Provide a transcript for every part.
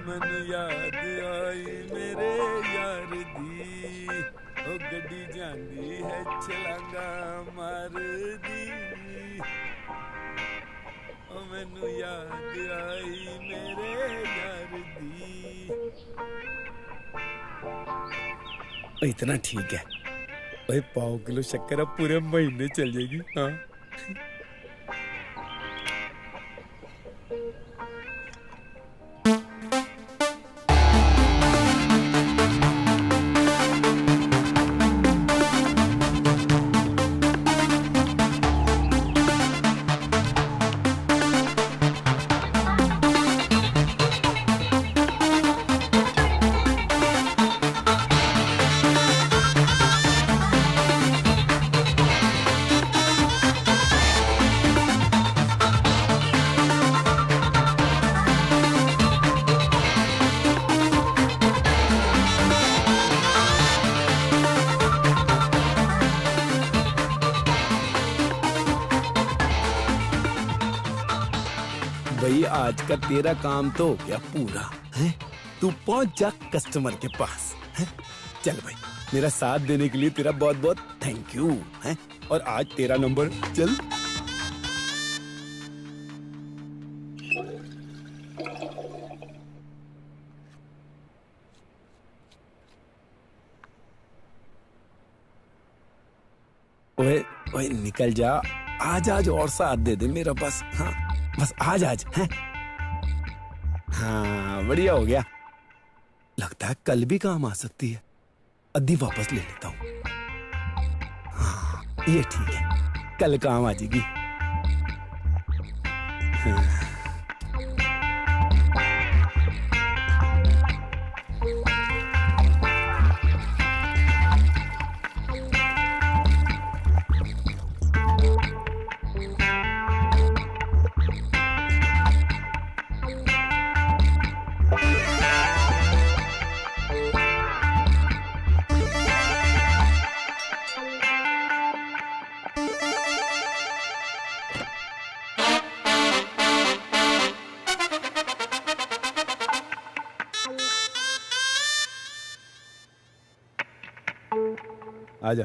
मैनू याद आई मेरे यार दी, ओ गड्डी जांदी है छलांगा मार दी, ओ मैनू याद आई मेरे यार दी। इतना ठीक है भाई, 1.5 किलो शक्कर अब पूरे महीने चल जाएगी। हाँ भाई, आज का तेरा काम तो हो गया पूरा है। तू पहुंच जा कस्टमर के पास है। चल भाई, मेरा साथ देने के लिए तेरा बहुत बहुत थैंक यू है। और आज तेरा नंबर चल। ओए ओए निकल जा, आज और साथ दे दे मेरा बस। हाँ बस आज हैं। हाँ बढ़िया हो गया। लगता है कल भी काम आ सकती है। अद्धी वापस ले लेता हूँ। हाँ ये ठीक है, कल काम आ जाएगी। हाँ। आजा।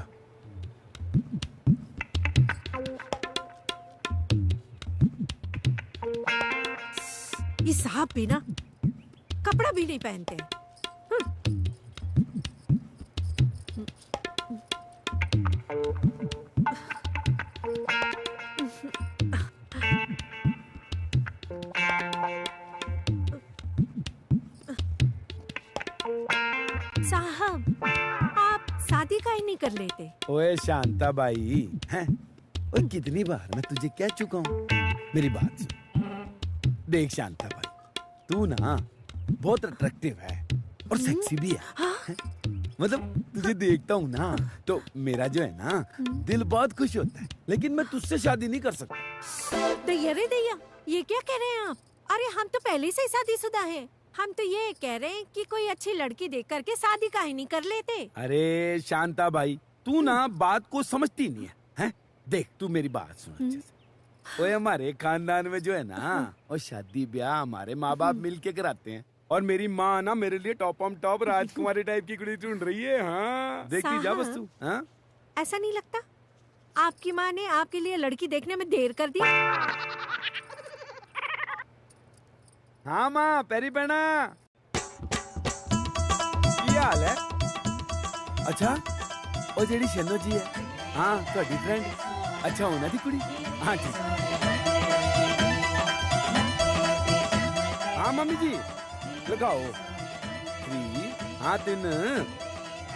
ये साहब भी ना कपड़ा भी नहीं पहनते। साहब, आप शादी का ही नहीं कर लेते? ओए शांता बाई, हैं? ओए कितनी बार मैं तुझे कह चुका हूँ, मेरी बात सुन। देख शांता बाई, तू ना बहुत अट्रैक्टिव है और सेक्सी भी है। हाँ? मतलब तुझे देखता हूँ ना तो मेरा जो है ना दिल बहुत खुश होता है, लेकिन मैं तुझसे शादी नहीं कर सकता। दैया रे दैया, ये क्या कह रहे हैं आप? अरे हम तो पहले से ही शादीशुदा हैं। हम तो ये कह रहे हैं कि कोई अच्छी लड़की देख करके शादी काहे नहीं कर लेते। अरे शांता बाई, तू ना बात को समझती नहीं है, हैं? देख तू मेरी बात सुन अच्छे से। ओए हमारे खानदान में जो है ना, और शादी ब्याह हमारे माँ बाप मिलके कराते हैं, और मेरी माँ ना मेरे लिए टॉप राजकुमारी टाइप की कुड़ी ढूंढ रही है। हाँ देखती जा बस तू। हाँ ऐसा नहीं लगता आपकी माँ ने आपके लिए लड़की देखने में देर कर दी? हाँ माँ, पेरी पेना। ਕੀ ਹਾਲ ਹੈ? ਅੱਛਾ, ਉਹ ਜਿਹੜੀ ਸ਼ਨੋ ਜੀ ਹੈ, ਹਾਂ ਤੁਹਾਡੀ ਫਰੈਂਡ, ਅੱਛਾ ਉਹਨਾਂ ਦੀ ਕੁੜੀ, ਹਾਂ ਠੀਕ। हाँ मम्मी जी लगाओ 3 हाँ 3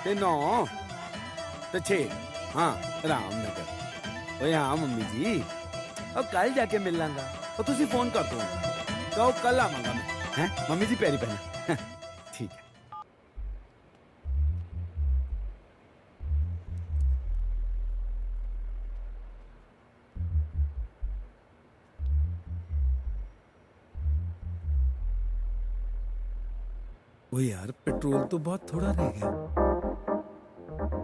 ते 9 ते 6 हाँ रामनगर। ओए हाँ मम्मी जी और कल जाके मिल लांगा और तुसी फोन कर दो कहो कल आवांगा मैं हैं मम्मी जी पैरी पहना ठीक है। वो यार पेट्रोल तो बहुत थोड़ा रह गया।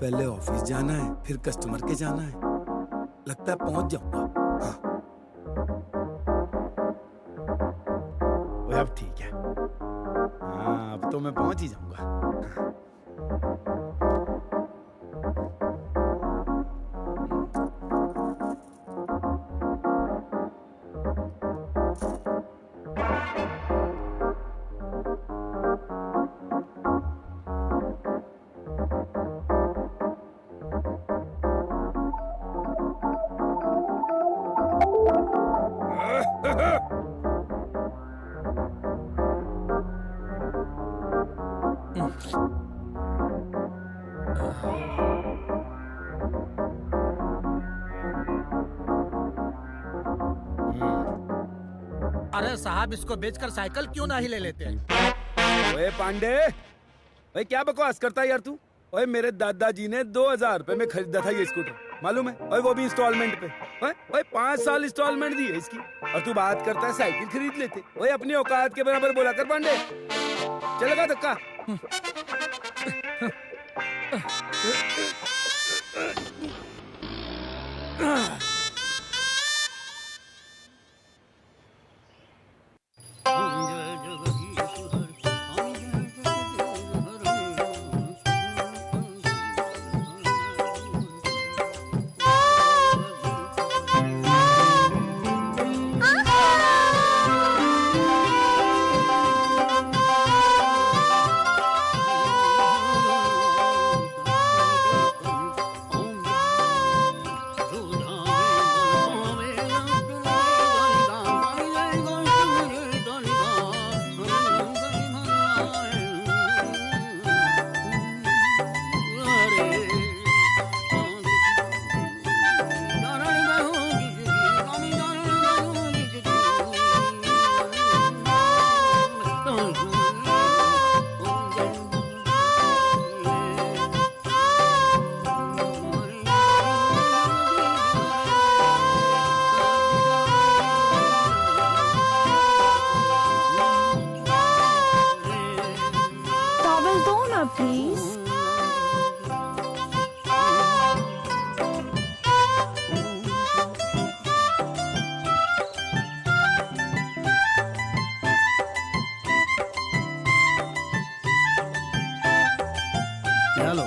पहले ऑफिस जाना है फिर कस्टमर के जाना है, लगता है पहुंच जाऊंगा। हाँ। वो अब ठीक है, हाँ अब तो मैं पहुंच ही जाऊंगा। अरे साहब इसको बेचकर साइकिल क्यों नहीं ले लेते हैं? ओए पांडे, ओए क्या बकवास करता है यार तू? ओए मेरे दादाजी ने 2000 रुपए में खरीदा था ये स्कूटर, मालूम है? ओए वो भी इंस्टॉलमेंट पे। ओए 5 साल इंस्टॉलमेंट दी है इसकी और तू बात करता है साइकिल खरीद लेते। ओए अपनी औकात के बराबर बोला कर पांडे, चलेगा धक्का। हेलो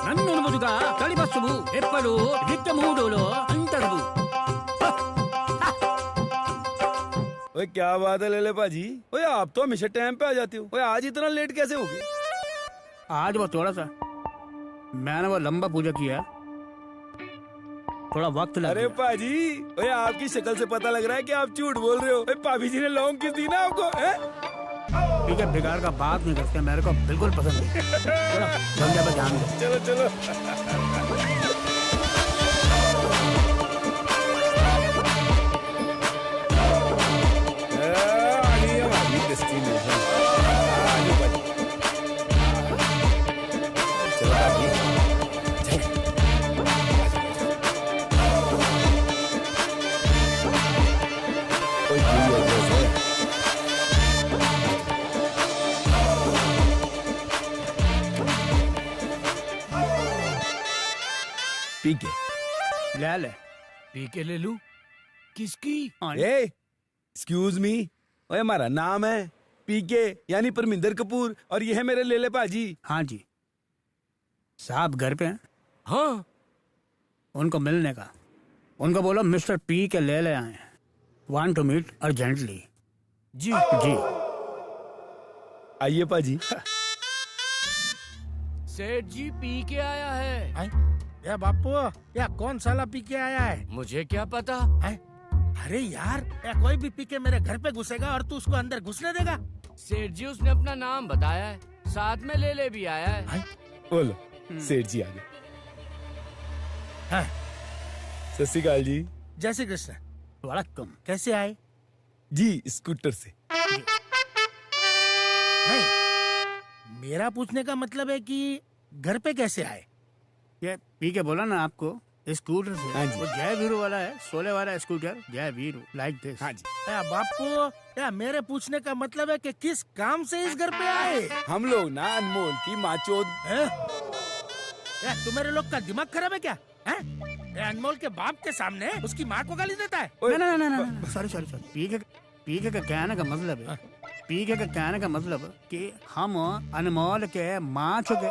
ನನ್ನ ಮುದುಗ ತಳಿ ಬಸ್ಸುವು ಎಪ್ಪಲು ದಿಟ್ಟ ಮೂಡೋಲು ಅಂತರದು ओए क्या बात है लेले पाजी, ओए आप तो हमेशा टाइम पे आ जाते हो, ओए आज इतना लेट कैसे हो गए? आज वो थोड़ा सा मैंने वो लंबा पूजा किया, थोड़ा वक्त लग अरे गया। पाजी, ओए आपकी शक्ल से पता लग रहा है कि आप झूठ बोल रहे हो। ओए भाभी जी ने लौंग किस दी ना आपको? ठीक है, बेकार का बात नहीं करते, मेरे को बिल्कुल पसंद नहीं। चलो धंधे पर ध्यान दो। चलो चलो। आ गई हमारी डेस्टिनेशन। आ जाओ भाई। चलो भाभी, चलो। कोई भी एड्रेस है? पीके ले ले पी के ले लू। किसकी? ए एक्सक्यूज मी, ओए हमारा नाम है पीके यानी परमिंदर कपूर और ये है मेरे लेले पाजी। हाँ जी साहब घर पे हैं? हाँ उनको मिलने का। उनको बोलो मिस्टर पी के ले आए। Want to meet urgently. जी जी। आइए पाजी। सेठ जी पी के आया है। या बापू, या कौन साला पी के आया है? मुझे क्या पता। अरे यार, या कोई भी पी के मेरे घर पे घुसेगा और तू उसको अंदर घुसने देगा? सेठ जी उसने अपना नाम बताया है, साथ में ले भी आया है। बोलो सेठ जी आ गए। हाँ। सत श्री अकाल जी। जय श्री कृष्ण। वड़क्कम। कैसे आए? जी स्कूटर से। नहीं, मेरा पूछने का मतलब है कि घर पे कैसे आए? ये पी के बोला ना आपको, स्कूटर से। हाँ जी। वो जय वीरू वाला है, सोले वाला स्कूटर, जय वीरू लाइक दिस। हाँ जी। या बापू, या मेरे पूछने का मतलब है कि किस काम से इस घर पे आए? हम लोग ना अनमोल की माचोद। या तुम्हारे लोग का दिमाग खराब है क्या? हैं? या अनमोल के बाप के सामने उसकी माँ को गाली देता है? ना ना ना सॉरी सॉरी सॉरी। पी के का कहने का मतलब है, पी के का कहने का मतलब कि हम अनमोल के माँ चुके।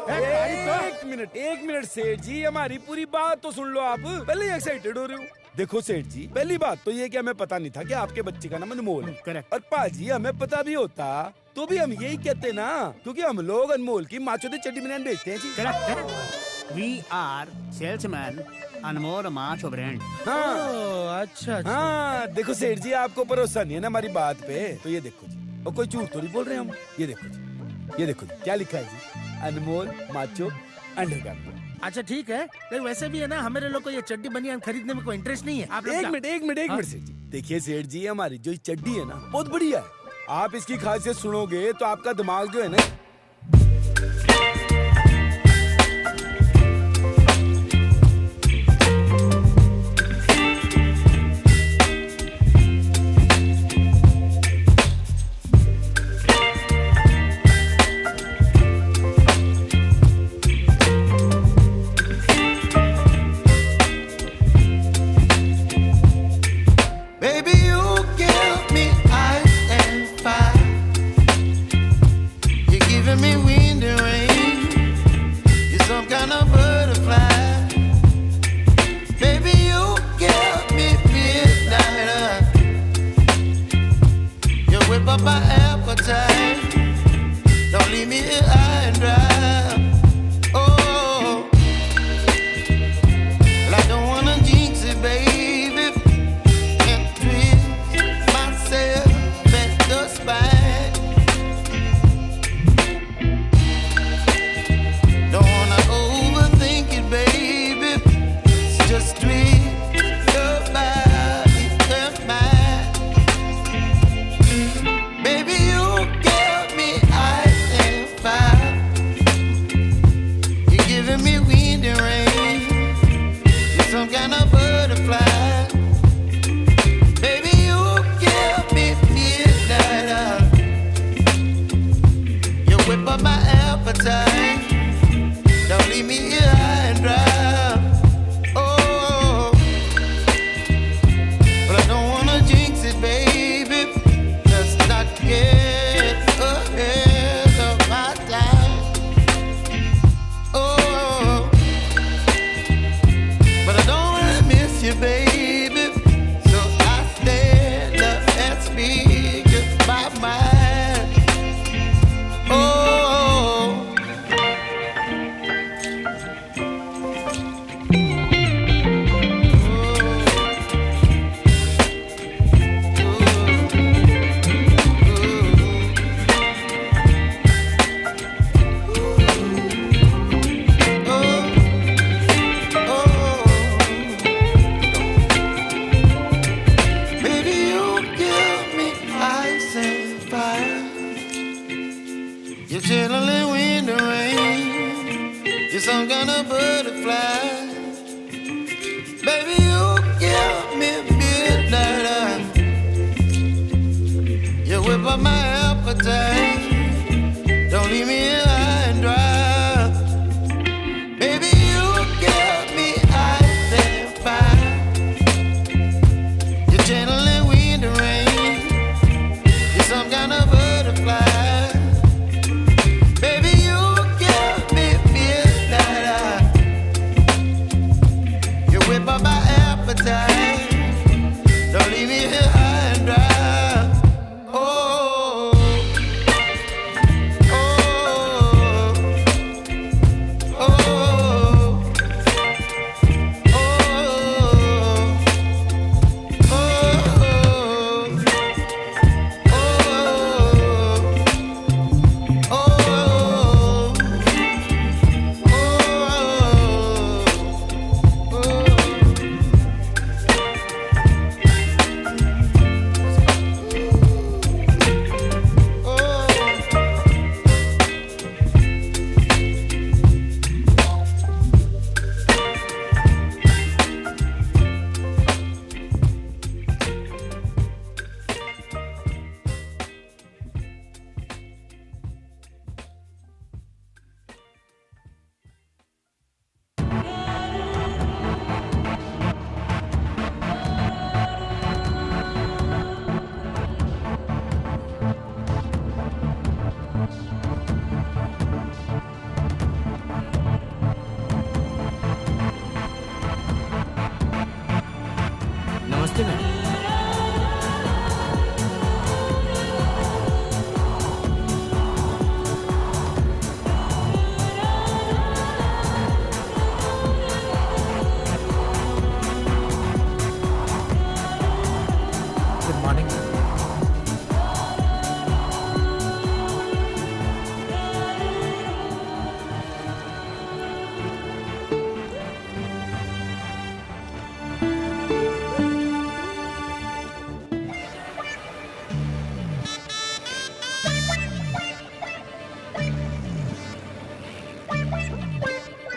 एक मिनट सेठ जी, हमारी पूरी बात तो सुन लो आप। पहले एक्साइटेड हो रहे हो। देखो सेठ जी, पहली बात तो ये कि हमें पता नहीं था कि आपके बच्चे का नाम अनमोल है। करेक्ट। और पाजी हमें पता भी होता तो भी हम यही कहते ना, क्योंकि हम लोग अनमोल की माचोदी चड्डी बनियान बेचते हैं जी। Correct. We are salesman Anmol Macho brand. हाँ अच्छा। हाँ, देखो सेठ जी आपको भरोसा नहीं है ना हमारी बात पे, तो ये देखो जी, और कोई झूठ थोड़ी बोल रहे हैं हम। ये देखो जी, ये देखो जी, क्या लिखा है जी, अनमोल माचो अंडरगारमेंट। अच्छा ठीक है, लेकिन वैसे भी है ना, हमारे लोग को ये चड्डी बनियान खरीदने में कोई इंटरेस्ट नहीं है। आप लोग एक क्या- मिनट सेठ जी, देखिए सेठ जी, हमारी जो ये चड्डी है ना बहुत बढ़िया है। आप इसकी खासियत सुनोगे तो आपका दिमाग जो है ना, Baby, you give me ice and fire. You're giving me wind and rain. You're some kind of butterfly. Baby, you give me midnight. You whip up my appetite. Don't leave me here high and dry. Oh, well, I don't wanna jinx it, baby. Some kind of butterfly. Baby, you give me midnight. You whip up my appetite. Don't leave me here high and dry. Oh, but I don't wanna jinx it, baby. Let's not get ahead of my time. Oh, but I don't really miss you, baby. So I stand up and speak just my mind. Oh, baby, you give me ice and fire. You're chilling wind and rain. You're some kind of butterfly. Baby, you give me midnight. You whip up my appetite. Don't leave me here high and dry. Baby, you give me ice and fire. You're channeling wind and rain. You're some kind of butterfly. Baby, you give me midnight.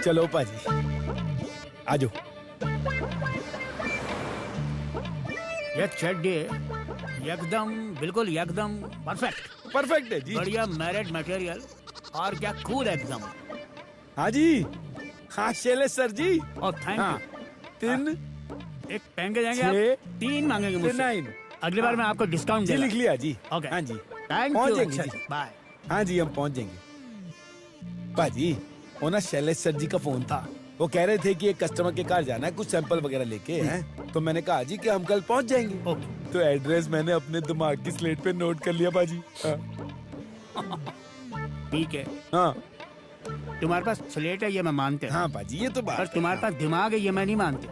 चलो पाजी आजो। ये चड्डी एकदम बिल्कुल एकदम perfect perfect है जी। बढ़िया मैरिड मटेरियल और क्या कूल एकदम। हाँ जी हाँ शैलेश सर जी। और थैंक हाँ यू। 3 एक महंगे जाएंगे छः, आप 3 मांगेंगे मुझसे। 9 अगली बार मैं आपको डिस्काउंट जी दूंगा। लिख लिया जी। ओके हाँ जी थैंक पहुंच यू। जाएंगे अच्छा जी। बाय। हाँ जी हम पहुंच जाएंगे। पाजी वो ना शैलेश सर जी का फोन था। वो कह रहे थे कि एक कस्टमर के कार जाना है कुछ सैंपल वगैरह लेके हैं। तो मैंने कहा जी कि हम कल पहुंच जाएंगे। ओके तो एड्रेस मैंने अपने दिमाग की स्लेट पे नोट कर लिया पाजी। ठीक है। हाँ तुम्हारे पास स्लेट है ये मैं मानते हैं। हाँ पाजी ये तो बात पर है। तुम्हारे पास दिमाग है ये मैं नहीं मानती।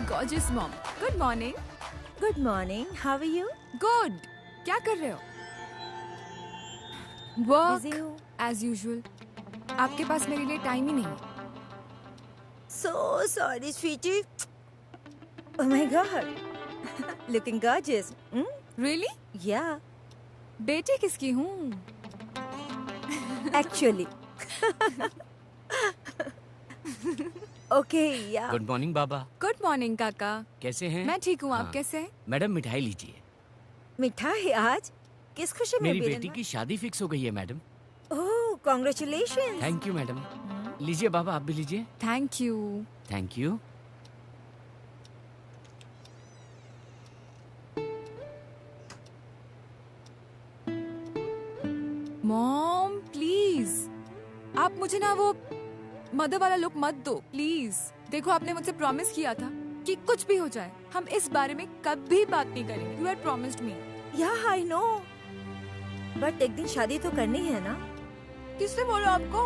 Gorgeous mom. Good morning. Good morning, how are you? Good. क्या कर रहे हो? Work बिजी हूँ। as usual. आपके पास मेरे लिए टाइम ही नहीं है। So sorry, sweetie. Oh my God. Looking gorgeous. Really? Yeah, बेटी किसकी हूँ? actually. Okay, yeah. Good morning बाबा। Good morning काका। कैसे हैं? मैं ठीक हूँ, आप हाँ। कैसे हैं? मैडम मिठाई लीजिए। मिठाई आज? किस खुशी में मेरी बीरन बेटी भाई? की शादी फिक्स हो गई है madam. Oh, congratulations. Thank you madam. लीजिए बाबा आप भी लीजिए। Thank you. Thank you. Mom, please. आप मुझे ना वो मदर वाला लुक मत दो, प्लीज। देखो आपने मुझसे प्रॉमिस किया था कि कुछ भी हो जाए हम इस बारे में कभी बात नहीं करेंगे। You had promised me. Yeah, I know. But एक दिन शादी तो करनी है ना? किसने बोला आपको?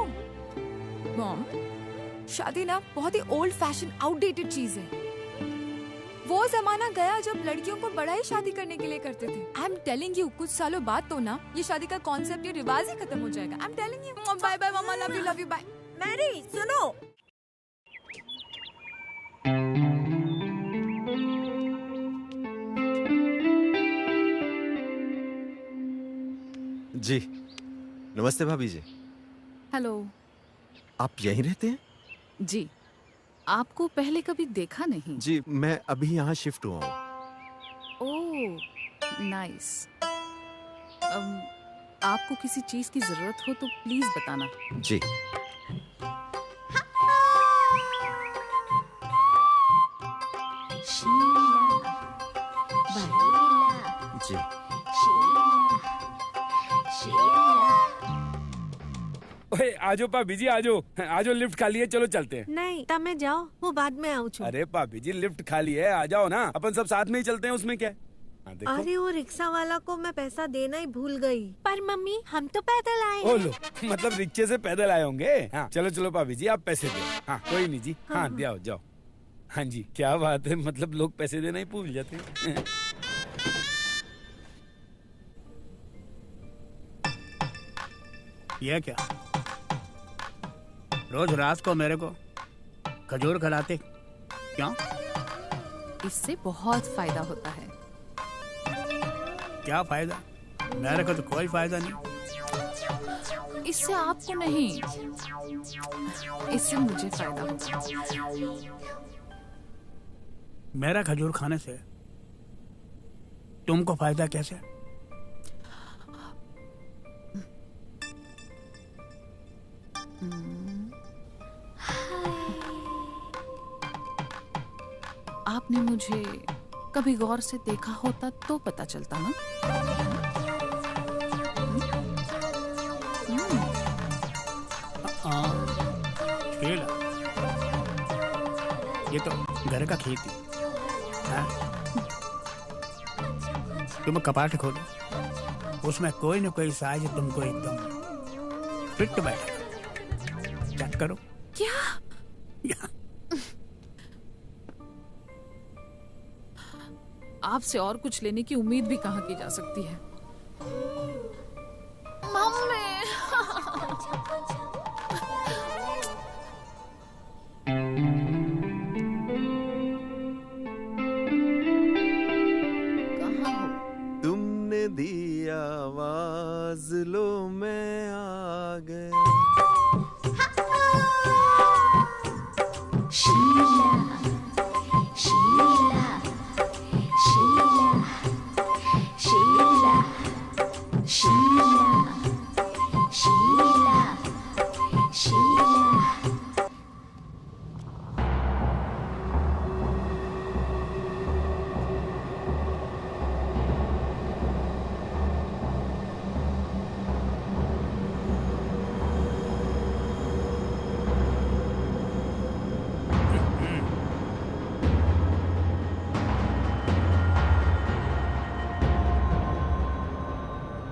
मॉम, शादी ना बहुत ही ओल्ड फैशन आउटडेटेड चीज है। वो जमाना गया जब लड़कियों को बड़ा ही शादी करने के लिए करते थे। आई एम टेलिंग यू कुछ सालों बाद तो ना ये शादी का कॉन्सेप्ट ये रिवाज ही खत्म हो जाएगा। I am telling you. Bye bye मामा, लव यू बाय। मैरी, सुनो। जी नमस्ते भाभी जी। हेलो। आप यहीं रहते हैं? जी, आपको पहले कभी देखा नहीं। जी मैं अभी यहाँ शिफ्ट हुआ हूँ। Oh nice. आपको किसी चीज की जरूरत हो तो प्लीज बताना। जी जी ओए आजो भाभी जी आजो आजो लिफ्ट खाली है चलो चलते हैं। नहीं, तब मैं जाओ, वो बाद में आऊँ छू। अरे भाभी जी लिफ्ट खाली है आ जाओ ना अपन सब साथ में ही चलते हैं उसमें क्या है? हाँ, देखो। अरे वो रिक्शा वाला को मैं पैसा देना ही भूल गई। पर मम्मी हम तो पैदल आए ओ हैं। लो मतलब रिक्शे से पैदल आए होंगे। हाँ चलो चलो भाभी जी आप पैसे दो। हाँ कोई नहीं जी। हाँ दिया जाओ। हाँ जी क्या बात है मतलब लोग पैसे देना ही भूल जाते हैं। ये क्या रोज रात को मेरे को खजूर खिलाते क्यों? इससे बहुत फायदा होता है। क्या फायदा? मेरे को तो कोई फायदा नहीं। इससे आपको नहीं, इससे मुझे फायदा होगा। मेरा खजूर खाने से तुमको फायदा कैसे? आपने मुझे कभी गौर से देखा होता तो पता चलता ना। खेल ये तो घर का खेत है। हाँ? तुम कपाट खोलो, उसमें कोई न कोई साइज तुमको एकदम फिट बैठेगा। चेक करो। क्या? आपसे और कुछ लेने की उम्मीद भी कहाँ की जा सकती है। मम्मी। कहाँ हो? तुमने दी आवाज, लो मैं आ गया।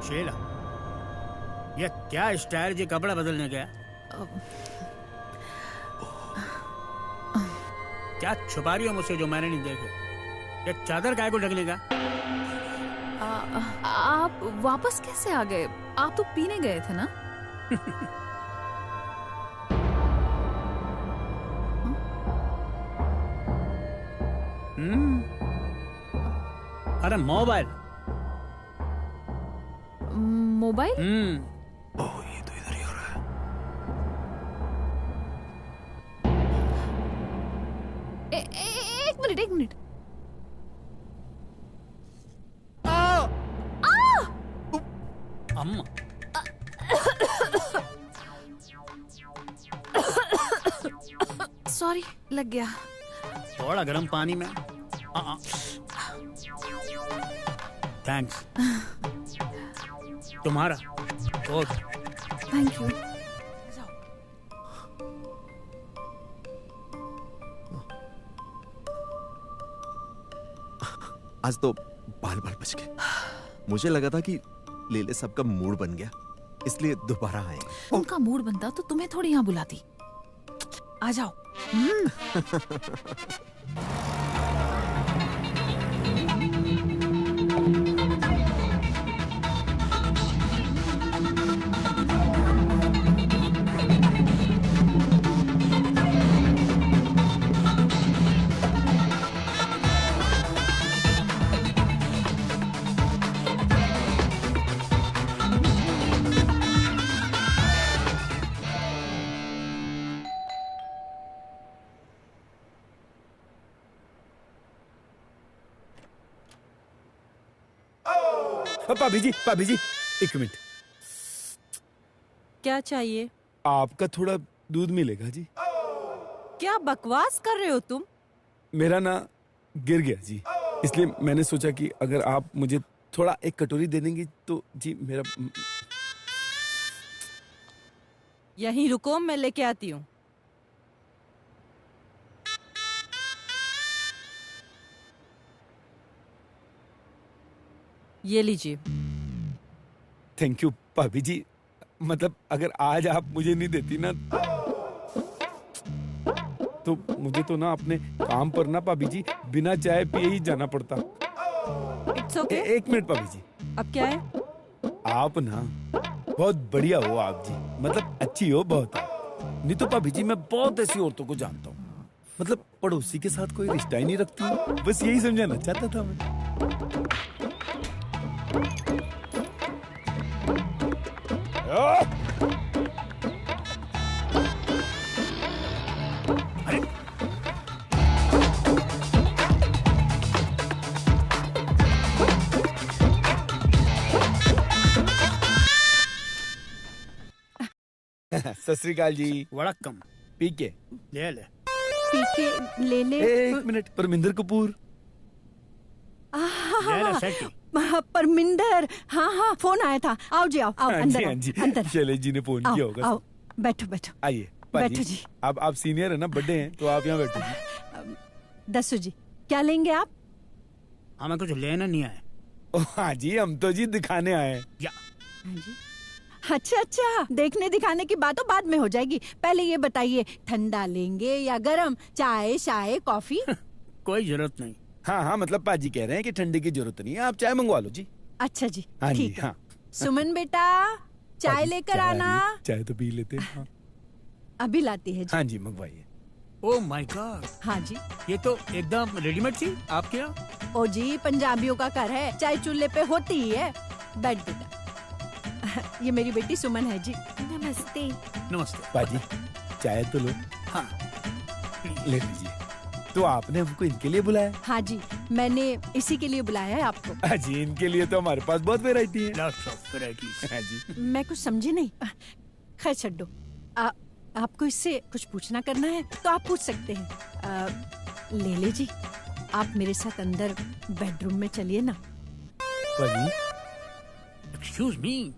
शीला, ये क्या स्टाइल जी कपड़ा बदलने गया? क्या छुपा रही हो मुझसे जो मैंने नहीं देखे? ये चादर काय को ढकने का? आप वापस कैसे आ गए? आप तो पीने गए थे ना? अरे मोबाइल। मोबाइल? ओह, ये तो इधर ही हो रहा है। एक मिनट, एक मिनट। अम्मा, सॉरी, लग गया। थोड़ा गर्म पानी में। थैंक्स। तुम्हारा कोट। Thank you. आज तो बाल बाल बच गए। मुझे लगा था कि लेले सबका मूड बन गया, इसलिए दोबारा आएंगे। उनका मूड बनता तो तुम्हें थोड़ी यहाँ बुलाती। आ जाओ। भाभी जी, एक मिनट। क्या चाहिए? आपका थोड़ा दूध मिलेगा जी? क्या बकवास कर रहे हो तुम? मेरा ना गिर गया जी, इसलिए मैंने सोचा कि अगर आप मुझे थोड़ा एक कटोरी दे देंगी तो जी मेरा। यहीं रुको, मैं लेके आती हूँ। ये लीजिए। थैंक यू भाभी जी, मतलब अगर आज आप मुझे नहीं देती ना तो मुझे तो ना अपने काम पर ना भाभी जी बिना चाय पिए ही जाना पड़ता। It's okay. एक मिनट भाभी जी। अब क्या है? आप ना बहुत बढ़िया हो आप जी, मतलब अच्छी हो बहुत। नहीं तो भाभी जी मैं बहुत ऐसी औरतों को जानता हूँ, मतलब पड़ोसी के साथ कोई रिश्ता ही नहीं रखती हूँ। बस यही समझाना चाहता था मैं। सत श्री अकाल जी। वड़क्कम। पी के ले ले। पी के ले ले। एक मिनट, परमिंदर कपूर। ले ले सेठी। परमिंदर, हाँ हाँ, फोन आया था। आओ जी, आओ आओ, अंदर हाँ आओ, जी, अंदर शैलेश जी ने फोन किया होगा। आओ, बैठो बैठो। आइए बैठो जी। आप सीनियर है ना, बड़े हैं तो आप यहाँ बैठो जी। दसू जी, क्या लेंगे आप? हमें कुछ लेना नहीं आया। ओ हाँ जी, हम तो जी दिखाने आए हैं। या हाँ जी। अच्छा, देखने दिखाने की बात तो बाद में हो जाएगी। पहले ये बताइए, ठंडा लेंगे या गरम? चाय, शाय, कॉफी? कोई जरूरत नहीं। हाँ, मतलब पाजी कह रहे हैं कि ठंडे की जरूरत नहीं है, आप चाय मंगवा लो जी। अच्छा जी, हाँ जी, ठीक है। हाँ। सुमन बेटा, चाय पाजी, लेकर चाय आ आना। रही, चाय तो पी लेते हैं। हाँ। अभी लाती है जी। हाँ जी, मंगवाइए। ओह माय गॉड, हाँ जी। ये तो एकदम रेडीमेड थी आपके यहाँ। ओ जी, पंजाबियों का घर है, चाय चूल्हे पे होती ही है। बैठ बेटा। ये मेरी बेटी सुमन है जी। नमस्ते। नमस्ते। पाजी, चाय तो लो। हाँ ले लीजिए। तो आपने हमको इनके लिए बुलाया? हाँ जी, मैंने इसी के लिए बुलाया है आपको। हाँ जी, इनके लिए तो हमारे पास बहुत वैरायटी है। Lots of varieties. हाँ जी। मैं कुछ समझी नहीं। खैर छड्डो। आपको इससे कुछ पूछना करना है तो आप पूछ सकते हैं। ले जी, आप मेरे साथ अंदर बेडरूम में चलिए ना। पाजी, एक्सक्यूज मी,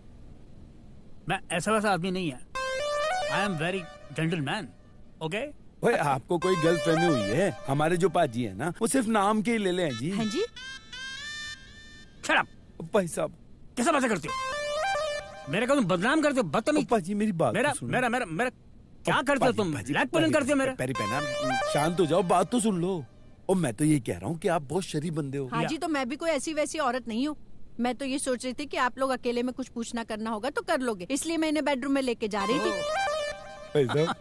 मैं ऐसा वैसा आदमी नहीं है। I am very gentleman. Okay. ओए, आपको कोई गर्लफ्रेंड हुई है? हमारे जो पाजी है ना, वो सिर्फ नाम के ही ले ले हैं जी। हाँ जी। Shut up. भाई साहब, कैसा बातें करते हो? मेरे को तुम बदनाम करते हो, बदतमीज। पाजी मेरी बात मेरा तो सुनो। मेरा मेरा मेरा क्या करते हो तुम? ब्लैकमेलिंग करते हो मेरा? पेरी पेना, शांत हो जाओ, बात तो सुन लो। और मैं तो ये कह रहा हूँ कि आप बहुत शरीफ बंदे हो। हाँ जी, तो मैं भी कोई ऐसी वैसी औरत नहीं हूँ। मैं तो ये सोच रही थी कि आप लोग अकेले में कुछ पूछना करना होगा तो कर लोगे, इसलिए मैं इन्हें बेडरूम में लेके जा रही थी। भाई साहब,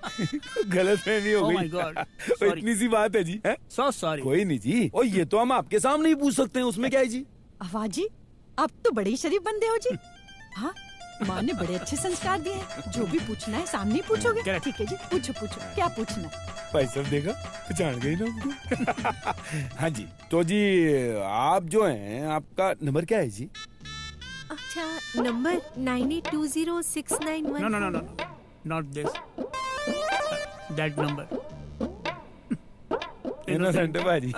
गलतफहमी हो Oh गई। my God, और sorry. इतनी सी बात है जी। है? So sorry. कोई नहीं जी। और ये तो हम आपके सामने ही पूछ सकते हैं, उसमें क्या है जी? वाह जी, आप तो बड़े ही शरीफ बंदे हो जी। हाँ, माँ ने बड़े अच्छे संस्कार दिए हैं। जो भी पूछना है सामने ही पूछोगे। Correct. ठीक है जी, पूछो क्या पूछना है? भाई साहब देखा, पहचान गई ना हमको। हाँ जी, तो जी आप जो हैं, आपका नंबर क्या है जी? अच्छा, number 98206911। No, not this, that number. Innocent भाजी।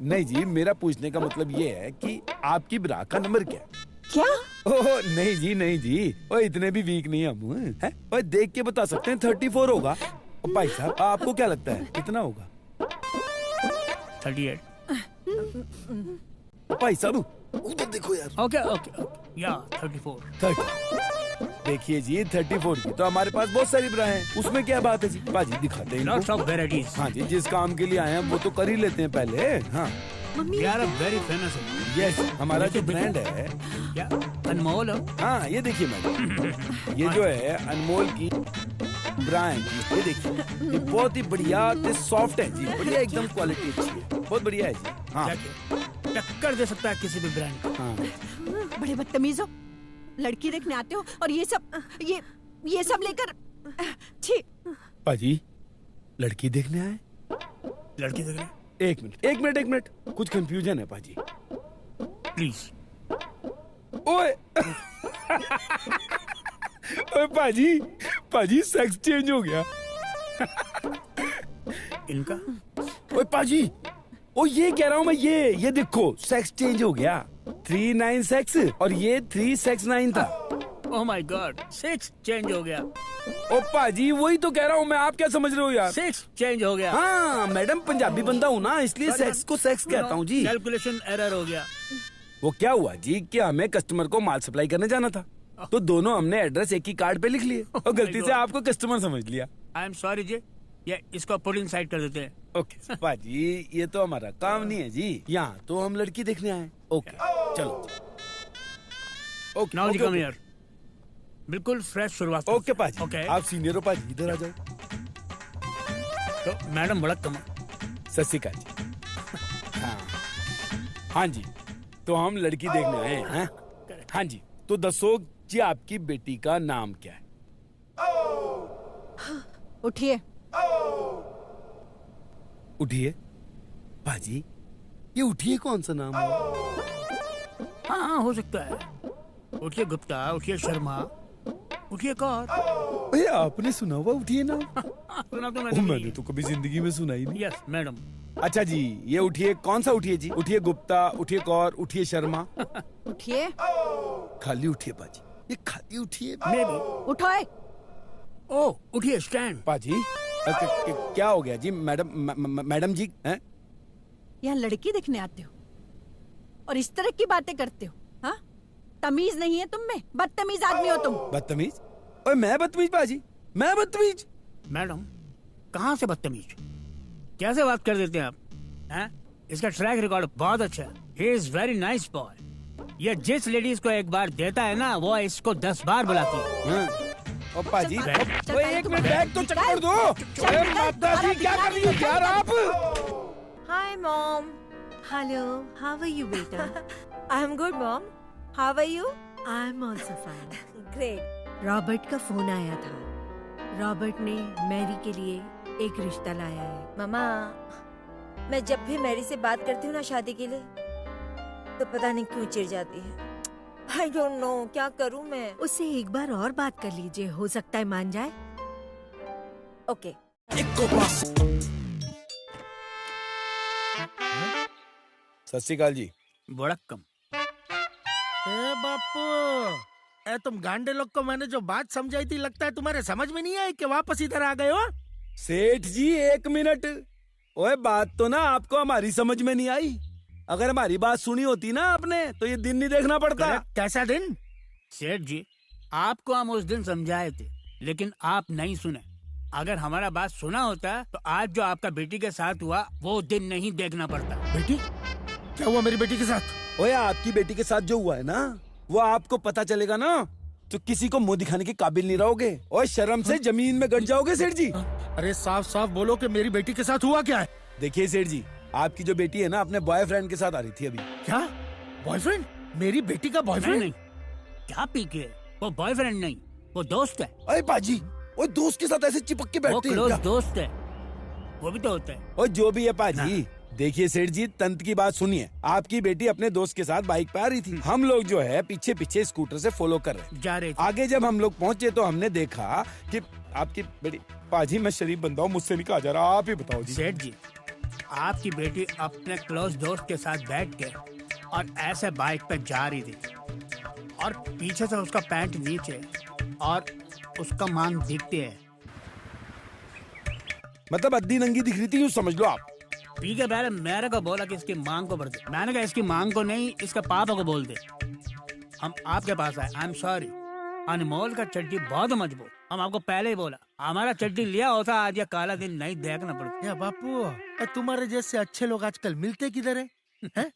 नहीं जी, मेरा पूछने का मतलब ये है कि आपकी ब्रा का नंबर क्या है? क्या? ओह नहीं जी, ओ इतने भी वीक नहीं हम हैं। ओए देख के बता सकते हैं, 34 होगा। ओ भाई साहब, आपको क्या लगता है कितना होगा? 38। भाई साहब उधर देखो यार। ओके, या 34। 30। देखिए जी, 34 की तो हमारे पास बहुत सारी ब्रा हैं, उसमें क्या बात है जी? बाजी दिखाते हैं लॉट्स इनको। Of varieties. हाँ जी, जिस काम के लिए आए हैं वो तो कर ही लेते हैं पहले। हाँ मम्मी, यार वेरी फेमस है। यस, हमारा जो ब्रांड है। या अनमोल। हाँ, ये देखिए मैडम, ये जो है अनमोल की ब्रांड की, ये देखिए, ये बहुत ही बढ़िया सॉफ्ट है जी, बढ़िया एकदम क्वालिटी अच्छी है, बहुत बढ़िया है जी। हाँ टक्कर दे सकता है किसी भी ब्रांड को। हाँ। बड़े बदतमीज हो। लड़की देखने आते हो और ये सब लेकर। छी। पाजी, लड़की देखने आए? लड़की देख रहे? एक मिनट, कुछ कंफ्यूजन है पाजी। प्लीज। ओए ओए पाजी सेक्स चेंज हो गया। इनका ओए पाजी, ओ ये कह रहा हूँ मैं, ये देखो सेक्स चेंज हो गया। 39 सेक्स और ये 369 था। ओह माय गॉड, 6 चेंज हो गया। ओ पाजी, वही तो कह रहा हूँ मैं, आप क्या समझ रहे हो यार? 6 चेंज हो गया। हाँ मैडम, पंजाबी बंदा हूँ ना, इसलिए सेक्स को सेक्स कहता हूँ जी। कैलकुलेशन एरर हो गया। वो क्या हुआ जी कि हमें कस्टमर को माल सप्लाई करने जाना था, तो दोनों हमने एड्रेस एक ही कार्ड पे लिख लिए और गलती से आपको कस्टमर समझ लिया। आई एम सॉरी जी, ये इसको पुट इन साइड कर देते हैं। ओके पाजी, ये तो हमारा काम नहीं है जी, यहाँ तो हम लड़की देखने आए। ओके चलो। ओके नाउ जी ओके, कम हियर। बिल्कुल फ्रेश शुरुआत। ओके पाजी, ओके। आप सीनियर हो पाजी, इधर आ जाओ। तो मैडम बड़ा कम। सत श्री अकाल जी। हाँ जी, तो हम लड़की देखने आए हैं। हाँ जी, तो दसो जी आपकी बेटी का नाम क्या है? उठिए। उठिए बाजी, ये उठिए कौन सा नाम है? हाँ हो सकता है। उठिए गुप्ता, उठिए शर्मा, उठिए कौर। भैया आपने सुना हुआ उठिए नाम? सुना तो मैंने तो कभी जिंदगी में सुना ही नहीं। Yes madam. अच्छा जी, ये उठिए कौन सा उठिए जी? उठिए गुप्ता, उठिए कौर, उठिए शर्मा? उठिए। खाली उठिए बाजी, ये खाली उठिए। May be. उठोए। ओ उठिए स्टैंड। बाजी क्या हो गया जी मैडम जी हैं? यहाँ लड़की देखने आते हो और इस तरह की बातें करते हो? हाँ, तमीज नहीं है तुम में, बदतमीज आदमी हो तुम। बदतमीज? ओए मैं बदतमीज पाजी? मैं बदतमीज? मैडम कहाँ से बदतमीज? कैसे बात कर देते हैं आप? हैं? इसका ट्रैक रिकॉर्ड बहुत अच्छा है। He is very nice boy. ये जिस लेडीज को एक बार देता है ना, वो इसको 10 बार बुलाती है। ओ पाजी, चल, ओए एक मिनट बैग तो चेक कर दो। ओए माता जी क्या कर रही हो यार आप? Hi, Mom. Hello, how are you, beta? I'm good, Mom. How are you? I'm also fine. Great. Robert का फोन आया था। रॉबर्ट ने मैरी के लिए एक रिश्ता लाया है। मामा, मैं जब भी मैरी से बात करती हूँ ना शादी के लिए, तो पता नहीं क्यों चिढ़ जाती है। I don't know, क्या करूँ मैं? उससे एक बार और बात कर लीजिए, हो सकता है मान जाए। Okay. सत श्री अकाल जी। वड़क्कम। ए बापू, ए तुम गांडे लोग को मैंने जो बात समझाई थी, लगता है तुम्हारे समझ में नहीं आई कि वापस इधर आ गए हो। सेठ जी एक मिनट। ओए बात तो ना आपको हमारी समझ में नहीं आई। अगर हमारी बात सुनी होती ना आपने, तो ये दिन नहीं देखना पड़ता। कैसा दिन? सेठ जी, आपको हम उस दिन समझाए थे, लेकिन आप नहीं सुने। अगर हमारा बात सुना होता तो आज जो आपका बेटी के साथ हुआ, वो दिन नहीं देखना पड़ता। बेटी? क्या हुआ मेरी बेटी के साथ? ओए आपकी बेटी के साथ जो हुआ है ना, वो आपको पता चलेगा ना, तो किसी को मुंह दिखाने के काबिल नहीं रहोगे और शर्म से जमीन में गड़ जाओगे सेठ जी। अरे साफ साफ बोलो कि मेरी बेटी के साथ हुआ क्या है? देखिए सेठ जी, आपकी जो बेटी है ना, अपने बॉयफ्रेंड के साथ आ रही थी अभी। क्या? बॉयफ्रेंड? मेरी बेटी का बॉयफ्रेंड? नहीं, क्या पी के? वो बॉयफ्रेंड नहीं, वो दोस्त है। अरे पाजी, वो दोस्त के साथ ऐसे चिपक के वो बैठते हैं क्लोज क्या? दोस्त है, वो भी तो होता है। और जो भी है पाजी, देखिए सेठ जी, तंत की बात सुनिए। आपकी बेटी अपने दोस्त के साथ बाइक पे आ रही थी। हम लोग जो है पीछे पीछे स्कूटर से फॉलो कर रहे जा रहे थे। आगे जब हम लोग पहुंचे तो हमने देखा कि आपकी बेटी। पाजी मैं शरीफ बंदा हूँ, मुझसे नहीं कहा जा रहा, आप ही बताओ जी। सेठ जी, आपकी बेटी अपने क्लोज दोस्त के साथ बैठ के और ऐसे बाइक पे जा रही थी, और पीछे से उसका पैंट नीचे और उसका मांग दिखती है। मतलब अद्दी नंगी दिख रही थी, यूँ समझ लो आप। पी के पहले मेरे को बोला कि इसकी मांग को भर दे। मैंने कहा इसकी मांग को नहीं, इसके पापा को बोल दे। हम आपके पास आए। I am sorry. अनमोल का चड्डी बहुत मजबूत। हम आपको पहले ही बोला, हमारा चड्डी लिया होता आज ये काला दिन नहीं देखना पड़ता। या बापू, तुम्हारे जैसे अच्छे लोग आजकल मिलते किधर है? हैं?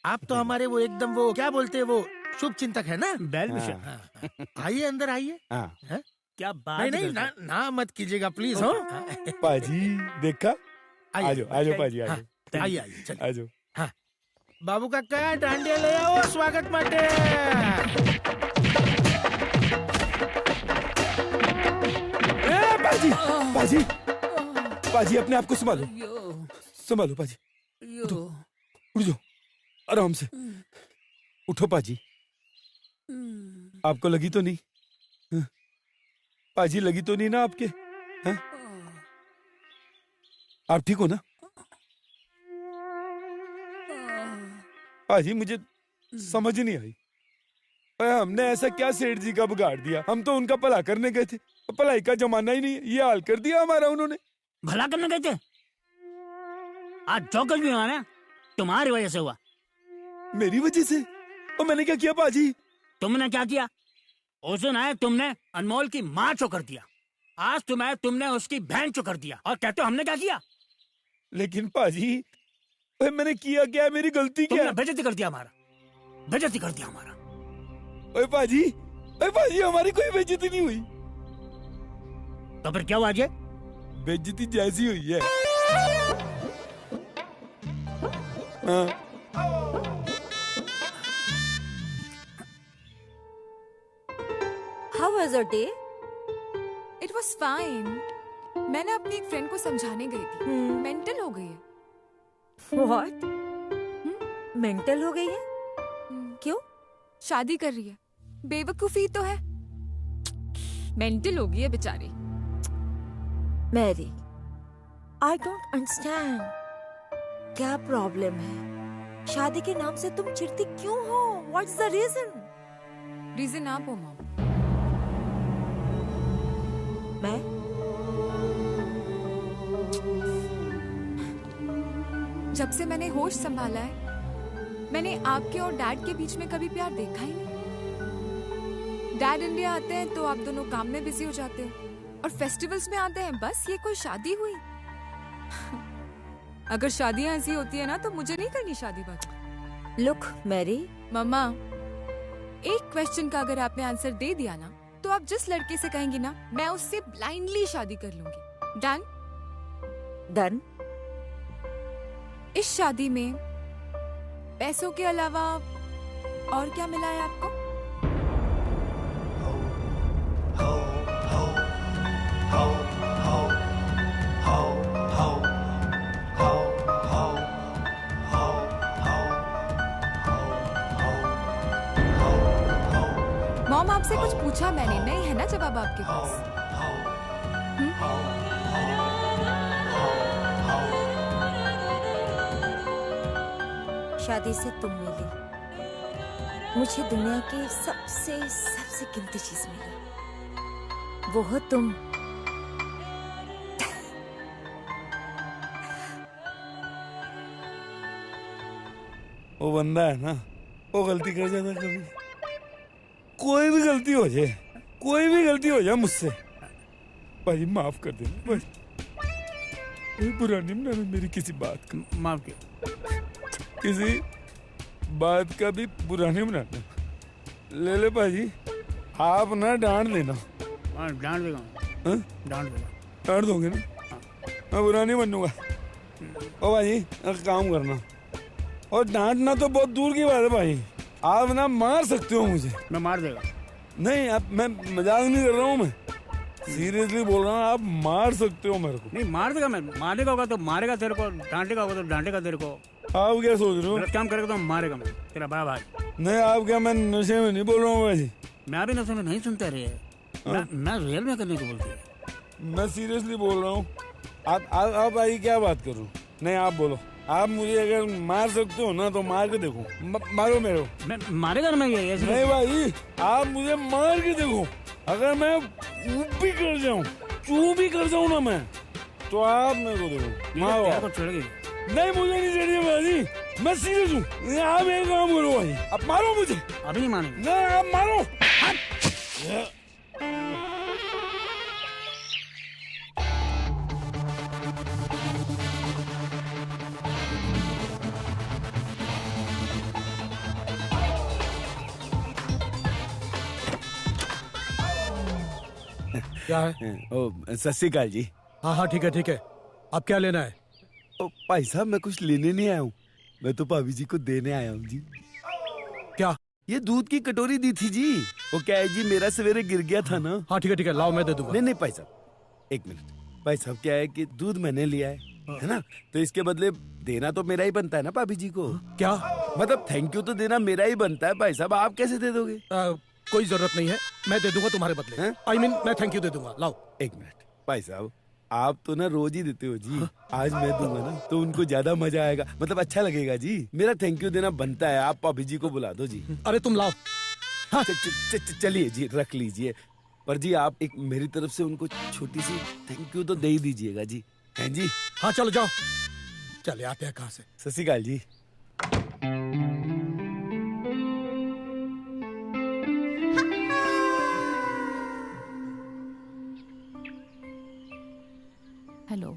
आप तो हमारे वो एकदम वो क्या बोलते हैं, वो शुभ चिंतक है ना। Well wisher. आइए अंदर आइए। हाँ। क्या बात? नहीं ना मत कीजिएगा प्लीज। हो पाजी देखा? आजो आजो पाजी, आजो आइए चलिए आजो। हाँ बाबू काका, डांडिया ले आओ स्वागत माटे। पाजी पाजी पाजी, अपने आप को संभालो, संभालो पाजी। उठो, उठ जाओ आराम से। उठो पाजी। आपको लगी तो नहीं? हाँ? पाजी लगी तो नहीं ना आपके? हाँ? आप ठीक हो ना? पाजी मुझे समझ नहीं आई, हमने ऐसा क्या सेठ जी का बिगाड़ दिया? हम तो उनका भला करने गए थे, भलाई का जमाना ही नहीं है, ये हाल कर दिया हमारा उन्होंने। भला करने गए थे? आज जो कुछ भी हुआ ना, तुम्हारी वजह से हुआ। मेरी वजह से? और मैंने क्या किया पाजी? तुमने क्या किया? उस दिन आए तुमने अनमोल की माँ चो कर दिया, आज तुमने उसकी बहन चो कर दिया, और कहते हो हमने क्या किया? लेकिन पाजी मैंने किया क्या? मेरी गलती क्या? तुमने बेइज्जती कर दिया हमारा, बेइज्जती कर दिया हमारा। ओए पाजी हमारी कोई बेइज्जती नहीं हुई। तो फिर क्या हुआ? जे बेइज्जती जैसी हुई है। हाँ। How was your day? It was fine. मैंने अपनी एक फ्रेंड को समझाने गई थी, मेंटल हो गई है। What? मेंटल हो गई है? क्यों? शादी कर रही है। बेवकूफी तो है, मेंटल हो गई है बेचारी। Mary, I don't understand. क्या प्रॉब्लम है? शादी के नाम से तुम चिढ़ती क्यों हो? What's the reason? रीजन आप हो मॉम। मैं? जब से मैंने होश संभाला है, मैंने आपके और डैड के बीच में कभी प्यार देखा ही नहीं। डैड इंडिया आते हैं तो आप दोनों काम में बिजी हो जाते हैं, और फेस्टिवल्स में आते हैं, बस ये कोई शादी हुई? अगर शादियां ऐसी होती है ना तो मुझे नहीं करनी शादी बाकी। लुक मैरी, मम्मा, एक क्वेश्चन का अगर आपने आंसर दे दिया ना, तो आप जिस लड़के से कहेंगी ना, मैं उससे ब्लाइंडली शादी कर लूंगी। डन? डन। इस शादी में पैसों के अलावा और क्या मिला है आपको? मॉम, आपसे कुछ पूछा मैंने, नहीं है ना जवाब आपके पास? शादी से तुम मिली, मुझे दुनिया की सबसे सबसे कीमती चीज मिली, वो हो तुम। वो बंदा है ना, वो गलती कर जाता कभी। कोई भी गलती हो जाए, कोई भी गलती हो जाए मुझसे, भाई माफ कर देना भाई। कोई बुरा नहीं मनाना मेरी किसी बात का, माफ किया। किसी बात का भी बुरा नहीं मनाना। ले ले भाजी, आप ना डांट देना। डांट देगा, डांट देगा। डांट दोगे ना? मैं बुरा नहीं बनूंगा। ओ भाजी एक काम करना, और डांटना तो बहुत दूर की बात है भाई, आप ना मार सकते हो मुझे। मैं मार देगा। नहीं, आप, मैं मजाक नहीं कर रहा हूँ, मैं सीरियसली बोल रहा हूँ, आप मार सकते हो मेरे को। नहीं मार देगा मैं, मारेगा होगा तो मारेगा तेरे को, डांटेगा होगा तो डांटेगा तेरे को। आप क्या सोच रहे हो? गलत काम करेगा तो मारेगा मैं, तेरा बड़ा भाई। नहीं, आप क्या, मैं नशे में नहीं बोल रहा हूँ भाई। मैं भी नशे में नहीं सुनता रहे, मैं रियल में करने को बोलती है। मैं सीरियसली बोल रहा हूँ। आप भाई क्या बात करूँ? नहीं आप बोलो, आप मुझे अगर मार सकते हो ना तो मार के देखो। मारो मेरे को। मैं मारेगा ना मैं ये ऐसे? नहीं भाई, आप मुझे मार के देखो। अगर मैं ऊप भी कर जाऊं, चू भी कर जाऊं ना मैं, तो आप मेरे को देखो। मारो। तेरे को छोड़ेगी नहीं, मुझे नहीं चाहिए भाजी, मैं सीरियस हूँ। आप एक काम करो भाई, आप मारो मुझे। अभी नहीं मानेंगे। नहीं, आप मारो। क्या है? ओ सत श्री अकाल जी। हाँ हाँ ठीक है ठीक है। अब क्या लेना है? ओ भाई साहब, मैं कुछ लेने नहीं आया हूँ, मैं तो भाभी जी को देने आया हूँ जी। क्या? ये दूध की कटोरी दी थी जी। वो क्या है जी, मेरा सवेरे गिर गया था ना। हाँ ठीक है, लाओ मैं दे दूंगा। नहीं नहीं भाई साहब, एक मिनट। भाई साहब क्या है कि दूध मैंने लिया है ना, तो इसके बदले देना तो मेरा ही बनता है ना भाभी जी को। क्या मतलब थैंक यू तो देना मेरा ही बनता है भाई साहब, आप कैसे दे दोगे? कोई जरूरत नहीं है, मैं दे दूंगा तुम्हारे बदले। I mean, मैं थैंक यू दे दूंगा। लाओ। एक मिनट भाई साहब, आप तो ना रोज ही देते हो जी। आज मैं दूंगा ना तो उनको ज्यादा मजा आएगा, मतलब अच्छा लगेगा जी। मेरा थैंक यू देना बनता है, आप भाभी जी को बुला दो जी। अरे तुम लाओ। हाँ। चलिए जी, रख लीजिए। पर जी आप एक मेरी तरफ से उनको छोटी सी थैंक यू तो दे ही दीजिएगा जी। हैं जी? हाँ चलो जाओ, चले आते हैं। कहाँ से? सत श्री अकाल जी। हेलो,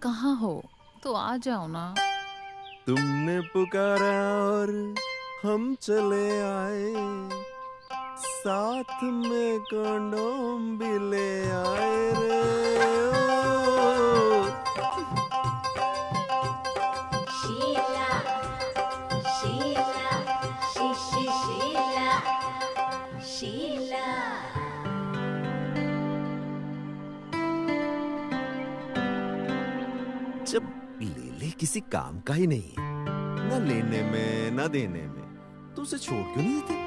कहाँ हो? तो आ जाओ ना। तुमने पुकारा और हम चले आए, साथ में कंडोम भी ले आए रे। शीला, शीला, शीला, शीला। जब ले ले किसी काम का ही नहीं है, न लेने में न देने में, तो उसे छोड़ क्यों नहीं देते?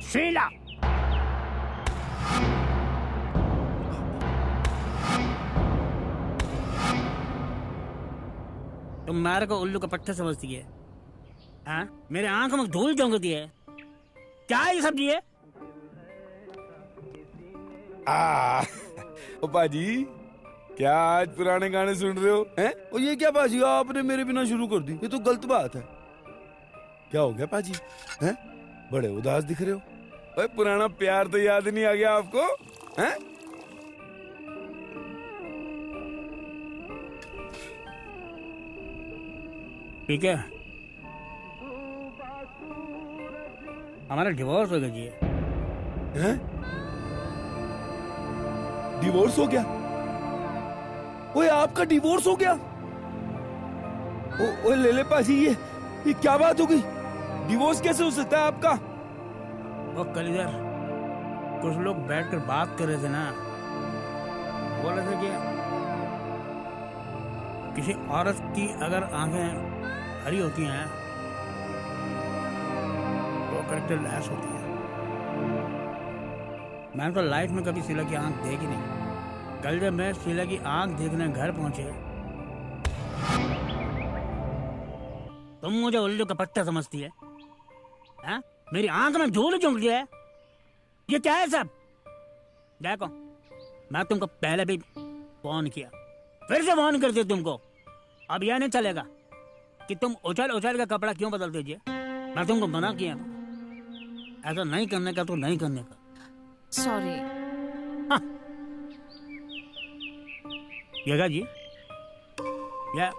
शीला, तुम मेरे को उल्लू का पट्टा समझती है? हाँ, मेरे आंखों में धूल झोंकती है। क्या ये सब है? ओ पाजी, क्या आज पुराने गाने सुन रहे हो? हैं? ओ ये क्या पाजी, आपने मेरे बिना शुरू कर दी? ये तो गलत बात है। क्या हो गया पाजी? हैं? बड़े उदास दिख रहे हो। ओए पुराना प्यार तो याद नहीं आ गया आपको? हैं? ठीक है, हमारा डिवोर्स हो गया जी। हैं? डिवोर्स हो गया? ओए आपका डिवोर्स हो गया? ओ ले पाजी, ये क्या बात हो गई? डिवोर्स कैसे हो सकता है आपका? वो कल इधर कुछ लोग बैठकर बात कर रहे थे ना, बोल रहे थे कि किसी औरत की अगर आंखें हरी होती हैं तो करेक्टर लैस होती है। मैंने तो लाइफ में कभी शीला की आंख देखी नहीं। कल जब मैं शीला की आंख देखने घर पहुंचे, तुम मुझे उल्लू का पट्टा समझती है? हाँ? मेरी आंख में धूल झोंक दिया है। ये क्या है सब? देखो, मैं तुमको पहले भी फोन किया, फिर से फोन करते तुमको। अब यह नहीं चलेगा कि तुम उछल उछल का कपड़ा क्यों बदल दीजिए। मैं तुमको मना किया, ऐसा नहीं करने का तो नहीं करने का। सॉरी। हाँ। येगा जी, यह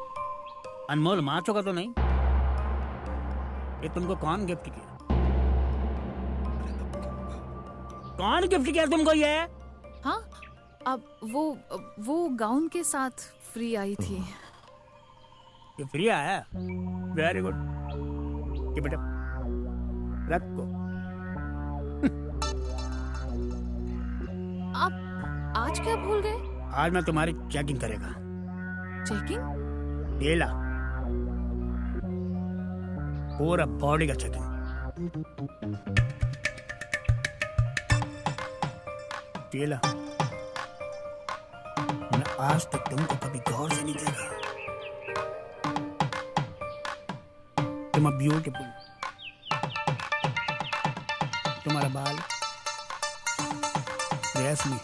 अनमोल माचो का तो नहीं? ये तुमको कौन गिफ्ट किया? कौन गिफ्ट किया तुमको ये? हाँ, अब वो गाउन के साथ फ्री आई थी। ये फ्री आया? Very good. ये बेटा रखो। आप आज क्या भूल गए? आज मैं तुम्हारी चेकिंग करेगा। चेकिंग? ये ला, पूरा बॉडी का चेकिंग। ये ला, मैं आज तक तुमको कभी गौर से नहीं देखा। तुम ब्यूटीफुल, तुम्हारा बाल रेशमी,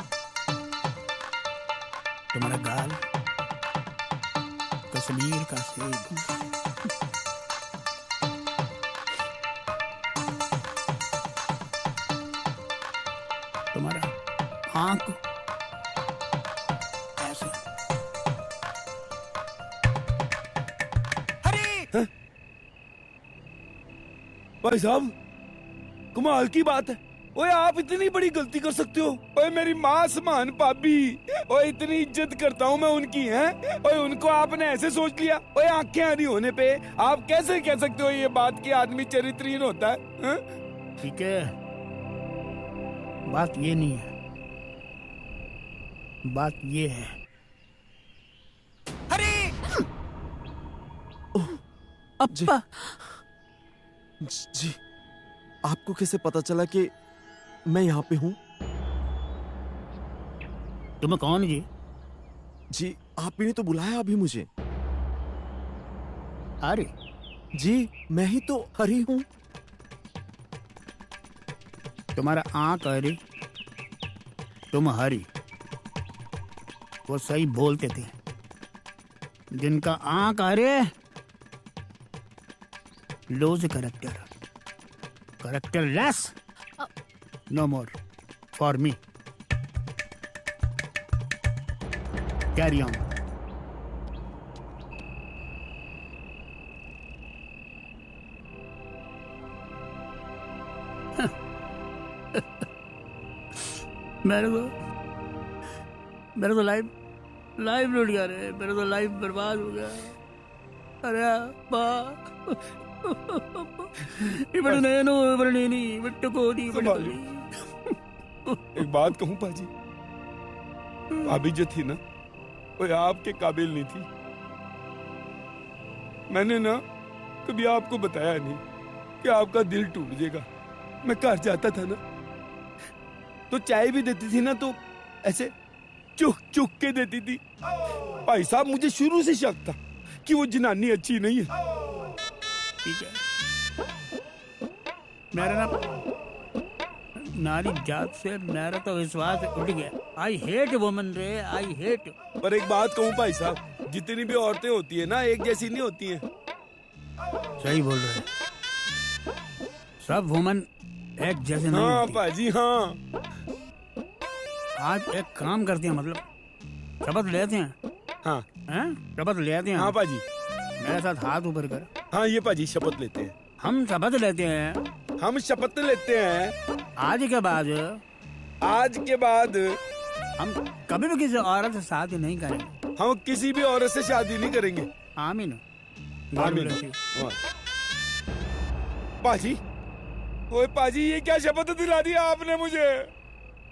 तुम्हारा गाल कश्मीर का सेब, तुम्हारा आंख ऐसे। भाई साहब, कमाल की बात है। ओए आप इतनी बड़ी गलती कर सकते हो? ओए मेरी माँ समान भाभी, ओए इतनी इज्जत करता हूँ मैं उनकी, हैं? ओए उनको आपने ऐसे सोच लिया? ओए आंखें हरी होने पे आप कैसे कह सकते हो ये बात कि आदमी चरित्रहीन होता है? हैं? ठीक है, बात ये नहीं है, बात ये है। अब्बा जी, आपको कैसे पता चला कि मैं यहाँ पे हूँ? तुम्हें कौन जी? जी, आप ही ने तो बुलाया अभी मुझे। हरी? जी, मैं ही तो हरी हूँ। तुम्हारा आंख हरी, तुम हरी, वो सही बोलते थे। जिनका आंख हरे, loose characterless, no more for me. Carry on. मेरे तो लाइफ लूट गया रे, मेरा तो लाइफ बर्बाद हो गया। अरे एक बात कहूं पाजी, भाभी जो थी ना, वो आपके काबिल नहीं थी। मैंने ना कभी आपको बताया नहीं कि आपका दिल टूट जाएगा। मैं घर जाता था ना तो चाय भी देती थी ना तो ऐसे चुक चुक के देती थी। भाई साहब, मुझे शुरू से शक था कि वो जनानी अच्छी नहीं है। ठीक है, मेरा ना नारी जात से मेरा तो विश्वास उठ गया। आई हेट वुमन रे, आई हेट। पर एक बात कहूँ भाई साहब, जितनी भी औरतें होती है ना एक जैसी नहीं होती हैं। सही बोल रहे हैं, सब वुमन एक जैसे नहीं हाँ होती। पाजी हाँ। आज एक काम करते हैं, मतलब शपथ लेते हैं। हाँ शपथ लेते हैं। हाँ पाजी, मेरे साथ हाथ ऊपर कर। हाँ ये पाजी शपथ लेते हैं। हम शपथ लेते हैं। हम शपथ लेते हैं आज के बाद हम कभी भी किसी औरत से शादी नहीं करेंगे। हम किसी भी औरत से शादी नहीं करेंगे। आमीन। आमीन। हाँ। पाजी, ओए पाजी ये क्या शपथ दिला दिया आपने मुझे?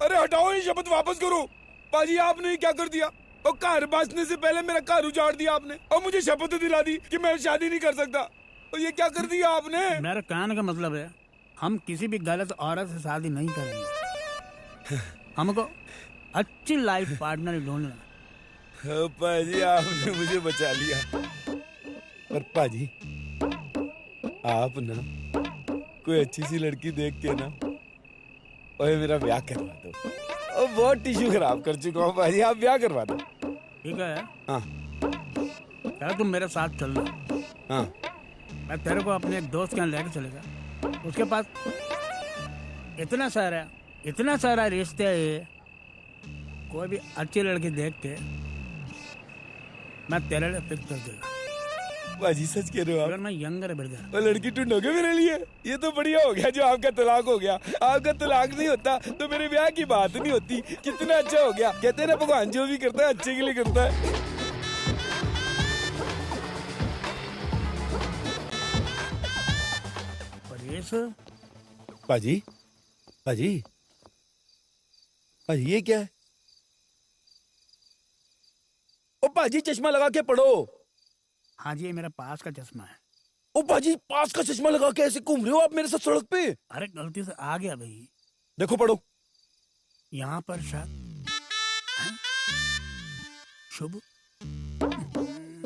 अरे हटाओ ये शपथ, वापस करो। पाजी आपने ये क्या कर दिया? और घर बसने से पहले मेरा घर उजाड़ दिया आपने, और मुझे शपथ दिला दी कि मैं शादी नहीं कर सकता। और ये क्या कर दिया आपने? मेरा कहने का मतलब है, हम किसी भी गलत औरत से शादी नहीं करेंगे। हमको अच्छी लाइफ पार्टनर ढूंढना। पाजी आपने मुझे बचा लिया। पर पाजी आप ना कोई अच्छी सी लड़की देख के ना और मेरा ब्याह करवा दो। और बहुत टिश्यू खराब कर चुका हूँ पाजी, आप ब्याह करवा दो। ठीक है। हाँ चलो तुम मेरे साथ चलना। हाँ मैं तेरे को अपने एक दोस्त के यहाँ लेकर चलेगा। उसके पास इतना सारा रिश्ते है। कोई भी अच्छी लड़की देख के मैं तेरे लिए फिक्स कर देगा। बाजी सच कह रहे हो आप? अगर मैं यंगर ब्रदर। वो लड़की ढूंढोगे मेरे लिए? ये तो बढ़िया हो गया जो आपका तलाक हो गया। आपका तलाक नहीं होता तो मेरे ब्याह की बात नहीं होती। कितना अच्छा हो गया। कहते हैं ना भगवान जो भी करता है अच्छे के लिए करता है। पाजी पाजी पाजी ये क्या है? ओ पाजी चश्मा लगा के पढ़ो। हाँ जी, ये मेरा पास का चश्मा है। ओ पाजी पास का चश्मा लगा के ऐसे घूम रहे हो आप मेरे साथ सड़क पे? अरे गलती से आ गया भाई। देखो पढ़ो। यहाँ पर शायद शुभ।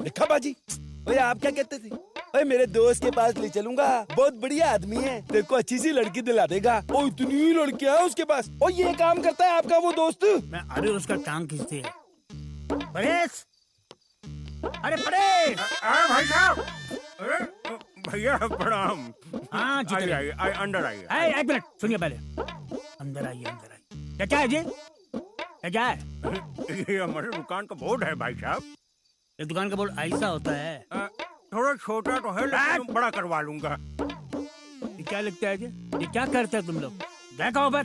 देखा बाजी? ओए आप क्या कहते थे? ओए मेरे दोस्त के पास ले चलूंगा, बहुत बढ़िया आदमी है, तेरे को अच्छी सी लड़की दिला देगा। ओ इतनी लड़कियां है उसके पास। ओ ये काम करता है आपका वो दोस्त? मैं अरे उसका टांग खींचते है। परेश, अरे परेश। भाई साहब, अरे भैया प्रणाम। हाँ जी आइए अंदर आइए। एक मिनट सुनिए पहले। अंदर आइए। क्या है जी? क्या है? ये हमारे दुकान का बोर्ड है भाई साहब। ये दुकान का बोर्ड ऐसा होता है? थोड़ा छोटा तो है लेकिन बड़ा करवा लूंगा। ये क्या लिखता है जी? ये क्या करते हैं तुम लोग? देखा ऊपर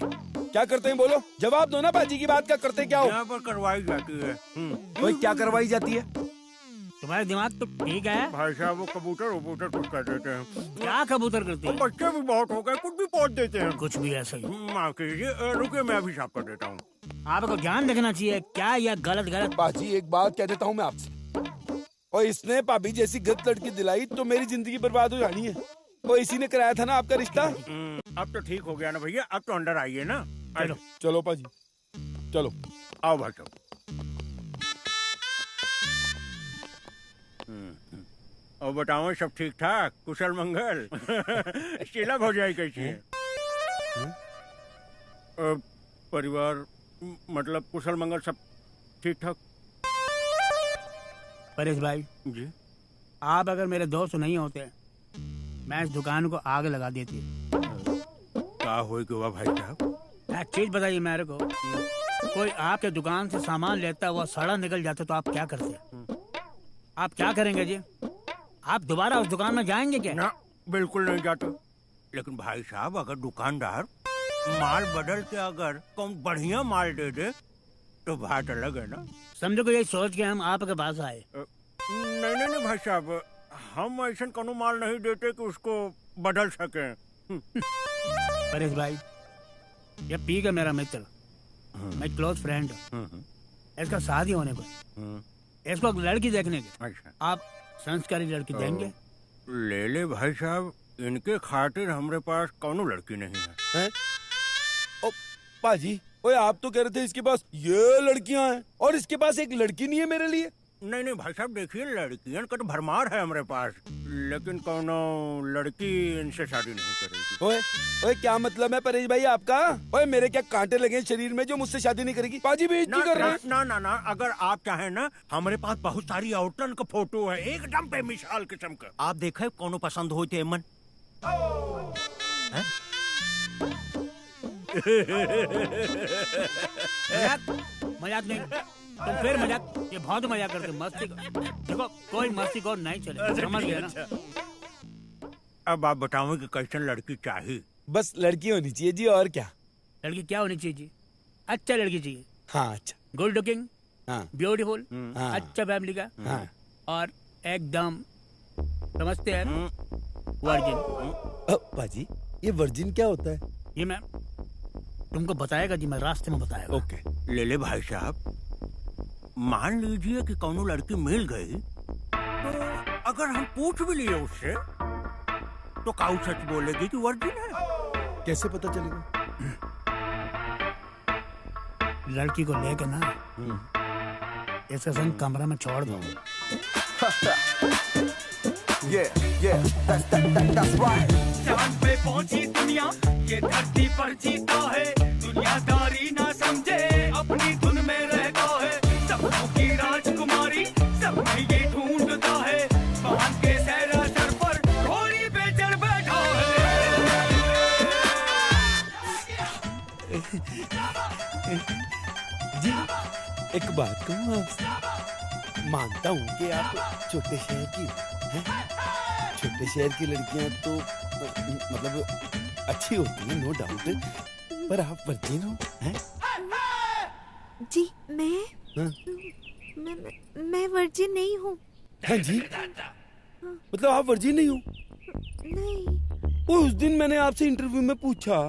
क्या करते हैं बोलो, जवाब दो ना बाजी की बात। क्या करते क्या हो? यहाँ पर करवाई जाती है। ओए क्या करवाई जाती है? तुम्हारा दिमाग तो ठीक है भाई साहब। वो कबूतर कुछ कर देते हैं। क्या कबूतर करते हैं? बच्चे भी बहुत हो गए, कुछ भी पहुँच देते हैं। कुछ भी ऐसा ही। माफ कीजिए, रुके मैं अभी साफ कर देता हूँ। आपको ध्यान रखना चाहिए क्या यह गलत। बाजी एक बात कह देता हूँ मैं आपसे, और इसने भाभी जैसी गलत लड़की दिलाई तो मेरी जिंदगी बर्बाद हो जानी है। और इसी ने कराया था ना आपका रिश्ता। अब तो ठीक हो गया ना भैया, अब तो अंदर आइए ना। चलो चलो पाजी चलो। आओ भाई साहब। और बताओ सब ठीक ठाक, कुशल मंगल? शीला भौजाई कैसी है? परिवार मतलब कुशल मंगल सब ठीक ठाक? परेश भाई जी, आप अगर मेरे दोस्त नहीं होते मैं इस दुकान को आग लगा देती। क्या होगा भाई साहब? एक चीज बताइए मेरे को, कोई आपके दुकान से सामान लेता हुआ सड़ा निकल जाता तो आप क्या करते? आप क्या करेंगे जी? आप दोबारा उस दुकान में जाएंगे क्या? ना, बिल्कुल नहीं जाते। लेकिन भाई साहब अगर दुकानदार माल बदल के अगर कौन बढ़िया माल दे दे तो बात अलग है ना। समझो को यही सोच के हम आपके पास आए। नहीं भाई साहब, हम ऐसा कोनो माल नहीं देते कि उसको बदल सके। परेश भाई, ये पी का मेरा मित्र, मैं क्लोज फ्रेंड, इसका शादी होने को, इसको लड़की देखने के। अच्छा, आप संस्कारी लड़की देंगे? ले ले भाई साहब, इनके खातिर हमारे पास कोनो लड़की नहीं है। ओ पाजी, ओए आप तो कह रहे थे इसके पास ये लड़कियां हैं और इसके पास एक लड़की नहीं है मेरे लिए। नहीं नहीं भाई साहब, देखिए लड़कियन का तो भरमार है हमारे पास, लेकिन कोनो लड़की इनसे शादी नहीं करेगी। ओए ओए क्या मतलब है परेश भाई आपका? ओए मेरे क्या कांटे लगे हैं शरीर में जो मुझसे शादी नहीं करेगी? पाजी भी ना, कर रहे हैं। ना ना ना, अगर आप चाहें ना, हमारे पास बहुत सारी औरतन का फोटो है, एकदम बेमिसाल किस्म का। आप देखे कोनो पसंद हो थे मन? मजाक नहीं, तुम फिर मजाक, ये बहुत मजाक करते मस्ती। देखो कोई मस्ती को नहीं चले, समझ गया ना? अब आप बताओ कि कैसे लड़की चाहिए? बस लड़की होनी चाहिए जी, और क्या? लड़की क्या होनी चाहिए जी? अच्छा लड़की चाहिए। हाँ अच्छा, गुड लुकिंग, हाँ ब्यूटीफुल, हाँ। अच्छा फैमिली का, हाँ और एकदम समझते हैं ना, वर्जिन। पाजी ये वर्जिन क्या होता है? ये मैं तुमको बताएगा जी, मैं रास्ते में बताएगा। ओके ले ले भाई साहब, मान लीजिए कि कोनो लड़की मिल गई, तो अगर हम पूछ भी लिए उससे, तो काऊ सच बोलेगी कि वर्जिन है? कैसे पता चलेगा? लड़की को लेके ना इसके संग कमरा में छोड़ दो। चांद पे पहुंची दुनिया, ये धरती पर जीता है, दुनियादारी ना समझे, अपनी धुन में रहता है, सपनों की राजकुमारी सब में ये ढूंढता है, बांध के सहरा सर पर घोड़ी पे चढ़ बैठा जी एक बात कहूँ आपसे, मानता हूँ कि आप छोटे शहर की हैं, छोटे शहर की लड़कियां तो मतलब अच्छी होती हैं, नो डाउट, पर आप वर्जिन हो हैं? जी मैं हाँ? मैं वर्जिन नहीं हूँ। हाँ जी, मतलब आप वर्जिन नहीं हो? नहीं। वो उस दिन मैंने आपसे इंटरव्यू में पूछा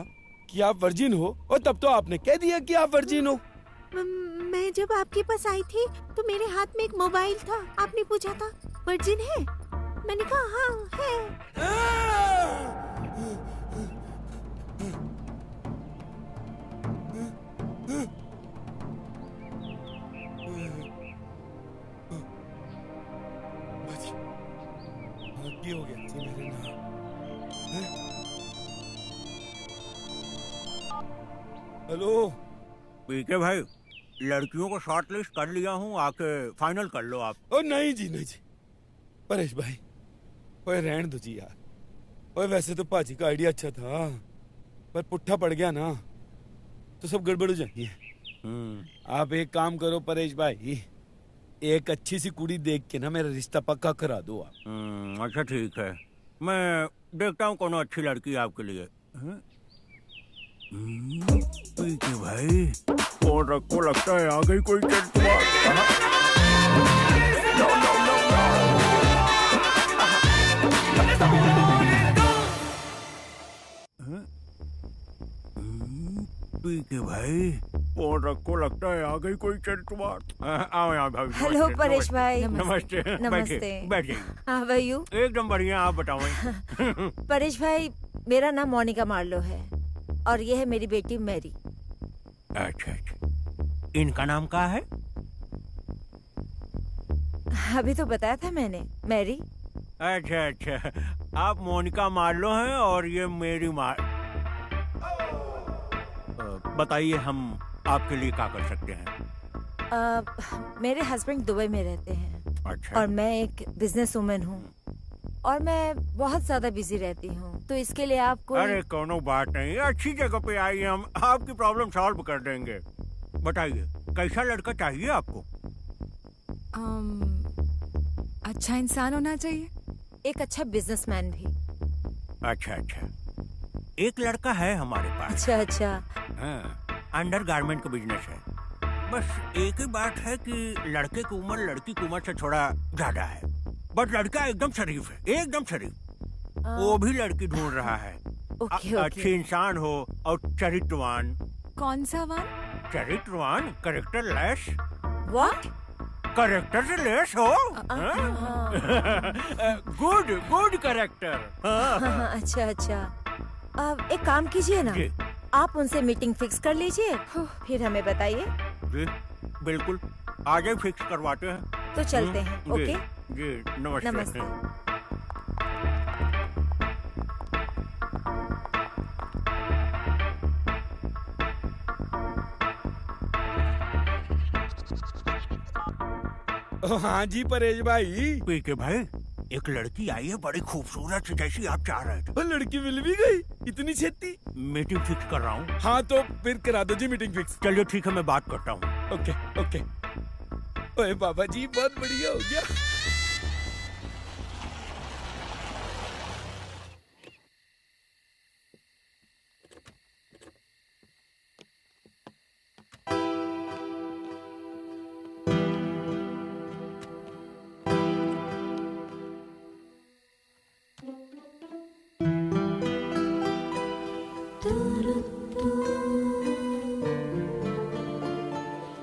कि आप वर्जिन हो, और तब तो आपने कह दिया कि आप वर्जिन हो। मैं जब आपके पास आई थी तो मेरे हाथ में एक मोबाइल था, आपने पूछा था वर्जिन है, मैंने कहा हाँ है। हो गया जी मेरे नाम। हेलो पीके भाई, लड़कियों को शॉर्ट लिस्ट कर लिया हूँ, आके फाइनल कर लो आप। ओ नहीं जी, नहीं जी परेश भाई, ओए रहने दो जी यार। ओए वैसे तो पाजी का आइडिया अच्छा था, पर पुट्ठा पड़ गया ना तो सब गड़बड़ हो जाएगी। आप एक काम करो परेश भाई, एक अच्छी सी कुड़ी देख के ना मेरा रिश्ता पक्का करा दो आप। अच्छा ठीक है, मैं देखता हूँ कोनो अच्छी लड़की आपके लिए। पीके भाई, और रखो, लगता है आ गई कोई पीके भाई, और रखो, लगता है आ गई कोई चंटुआ। आओ यहाँ भाई। हेलो परेश भाई। नमस्ते। नमस्ते। बैठिए। हाँ भैयू, एकदम बढ़िया, आप बताओ। परेश भाई मेरा नाम मोनिका मार्लो है और ये है मेरी बेटी मैरी। अच्छा अच्छा, इनका नाम क्या है? अभी तो बताया था मैंने, मैरी। अच्छा अच्छा, आप मोनिका मार्लो हैं और ये मेरी बताइए हम आपके लिए क्या कर सकते हैं? मेरे हस्बैंड दुबई में रहते हैं। अच्छा। और मैं एक बिजनेस वुमेन हूँ और मैं बहुत ज्यादा बिजी रहती हूँ, तो इसके लिए आपको। अरे कोनो बात नहीं, अच्छी जगह पे आइए, हम आपकी प्रॉब्लम सॉल्व कर देंगे। बताइए कैसा लड़का चाहिए आपको? अच्छा इंसान होना चाहिए, एक अच्छा बिजनेसमैन भी। अच्छा अच्छा, एक लड़का है हमारे पास। अच्छा अच्छा। हाँ, अंडर गारमेंट का बिजनेस है। बस एक ही बात है कि लड़के की उम्र लड़की की उम्र से थोड़ा ज्यादा है, बट लड़का एकदम शरीफ है, एकदम शरीफ। वो भी लड़की ढूंढ रहा है। अच्छी इंसान हो और चरित्रवान। कौन सा वान? चरित्रवान, कैरेक्टर लेस। व्हाट? कैरेक्टर से लेस हो। Good good character. अच्छा अच्छा, अब एक काम कीजिए ना, आप उनसे मीटिंग फिक्स कर लीजिए, फिर हमें बताइए। जी बिल्कुल, आज ही फिक्स करवाते हैं। तो चलते हैं, ओके? जी नमस्ते। नमस्ते। हाँ जी परेश भाई। पीके भाई, एक लड़की आई है बड़ी खूबसूरत, जैसी आप चाह रहे थे। वो लड़की मिल भी गई इतनी छेती? मीटिंग फिक्स कर रहा हूँ। हाँ तो फिर करा दो जी मीटिंग फिक्स। चलिए ठीक है, मैं बात करता हूँ। Okay okay. ओए बाबा जी बहुत बढ़िया हो गया।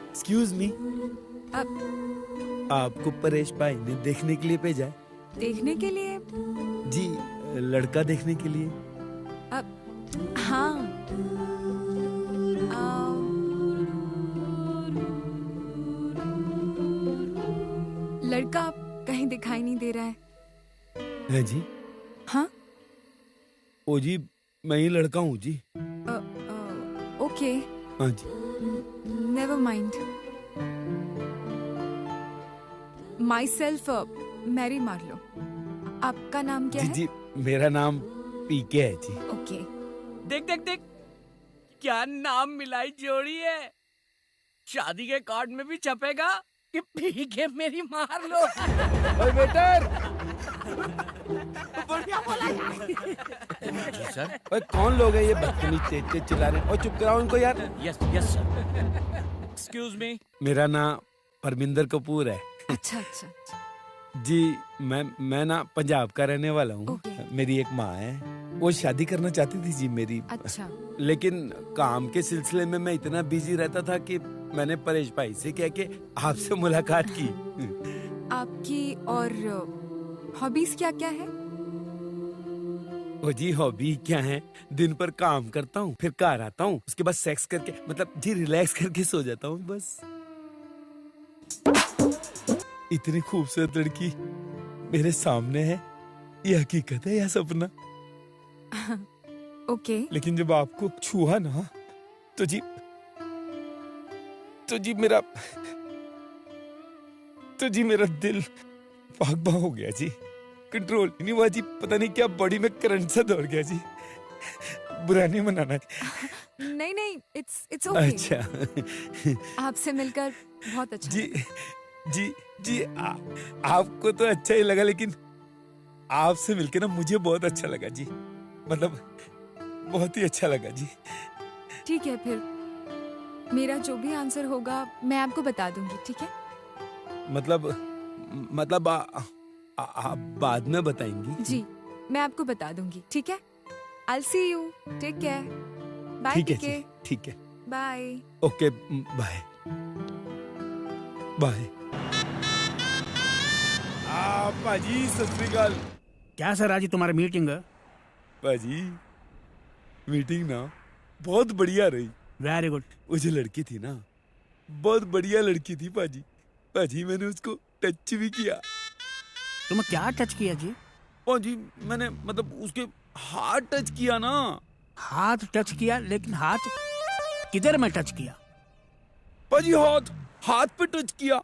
एक्सक्यूज मी, आपको परेश भाई ने देखने के लिए भेजा है? देखने के लिए? जी, लड़का देखने के लिए। हाँ। लड़का कहीं दिखाई नहीं दे रहा है जी? हाँ? ओ जी, मैं ही लड़का हूँ जी। ओके। हाँ जी। Never mind. Myself Mary Marlowe. आपका नाम क्या जी है? जी, मेरा नाम पीके है जी। ओके। देख देख देख, क्या नाम मिलाई जोड़ी है। शादी के कार्ड में भी छपेगा कि पी के मेरी मार लो। ओए वेटर! बढ़िया बोला जी सर। ओए कौन लोग हैं ये बदतमीज तेज तेज चिल्ला रहे हैं? और चुप कराओ उनको यार। Yes yes sir. Excuse me. मेरा नाम परमिंदर कपूर है। अच्छा अच्छा। जी, मैं ना पंजाब का रहने वाला हूँ। मेरी एक माँ है, वो शादी करना चाहती थी जी मेरी। अच्छा। लेकिन काम के सिलसिले में मैं इतना बिजी रहता था कि मैंने परेश भाई से कह के आपसे मुलाकात की। आपकी और हॉबीज क्या क्या है? ओ जी, हॉबी क्या है? दिन पर काम करता हूँ, फिर घर आता हूँ, उसके बाद सेक्स करके मतलब जी रिलैक्स करके सो जाता हूँ बस। इतनी खूबसूरत लड़की मेरे सामने है, ये हकीकत है या सपना? ओके। लेकिन जब आपको छुआ ना तो जी मेरा दिल भाग हो गया जी। कंट्रोल नहीं हुआ जी, पता नहीं क्या बॉडी में करंट सा दौड़ गया जी। बुरा नहीं मनाना। नहीं नहीं, इट्स ओके। अच्छा। आपसे मिलकर बहुत अच्छा जी जी जी, आपको तो अच्छा ही लगा, लेकिन आपसे मिलके ना मुझे बहुत अच्छा लगा जी। मतलब बहुत ही अच्छा लगा जी। ठीक है, फिर मेरा जो भी आंसर होगा मैं आपको बता दूंगी, ठीक है? मतलब आप बाद में बताएंगी? जी, मैं आपको बता दूंगी, ठीक है? I'll see you. Take care. Bye. ठीक है जी, ठीक है। Bye. Okay, bye bye. पाजी सत श्री अकाल। क्या सर आज तुम्हारी मीटिंग है? पाजी मीटिंग ना बहुत बढ़िया रही। Very good. वो जो लड़की थी ना, बहुत बढ़िया लड़की थी पाजी। पाजी मैंने उसको टच भी किया। तुमने क्या टच किया जी? पाजी मैंने मतलब उसके हाथ टच किया ना। हाथ टच किया, लेकिन हाथ किधर में टच किया? पाजी हाथ पे टच किया।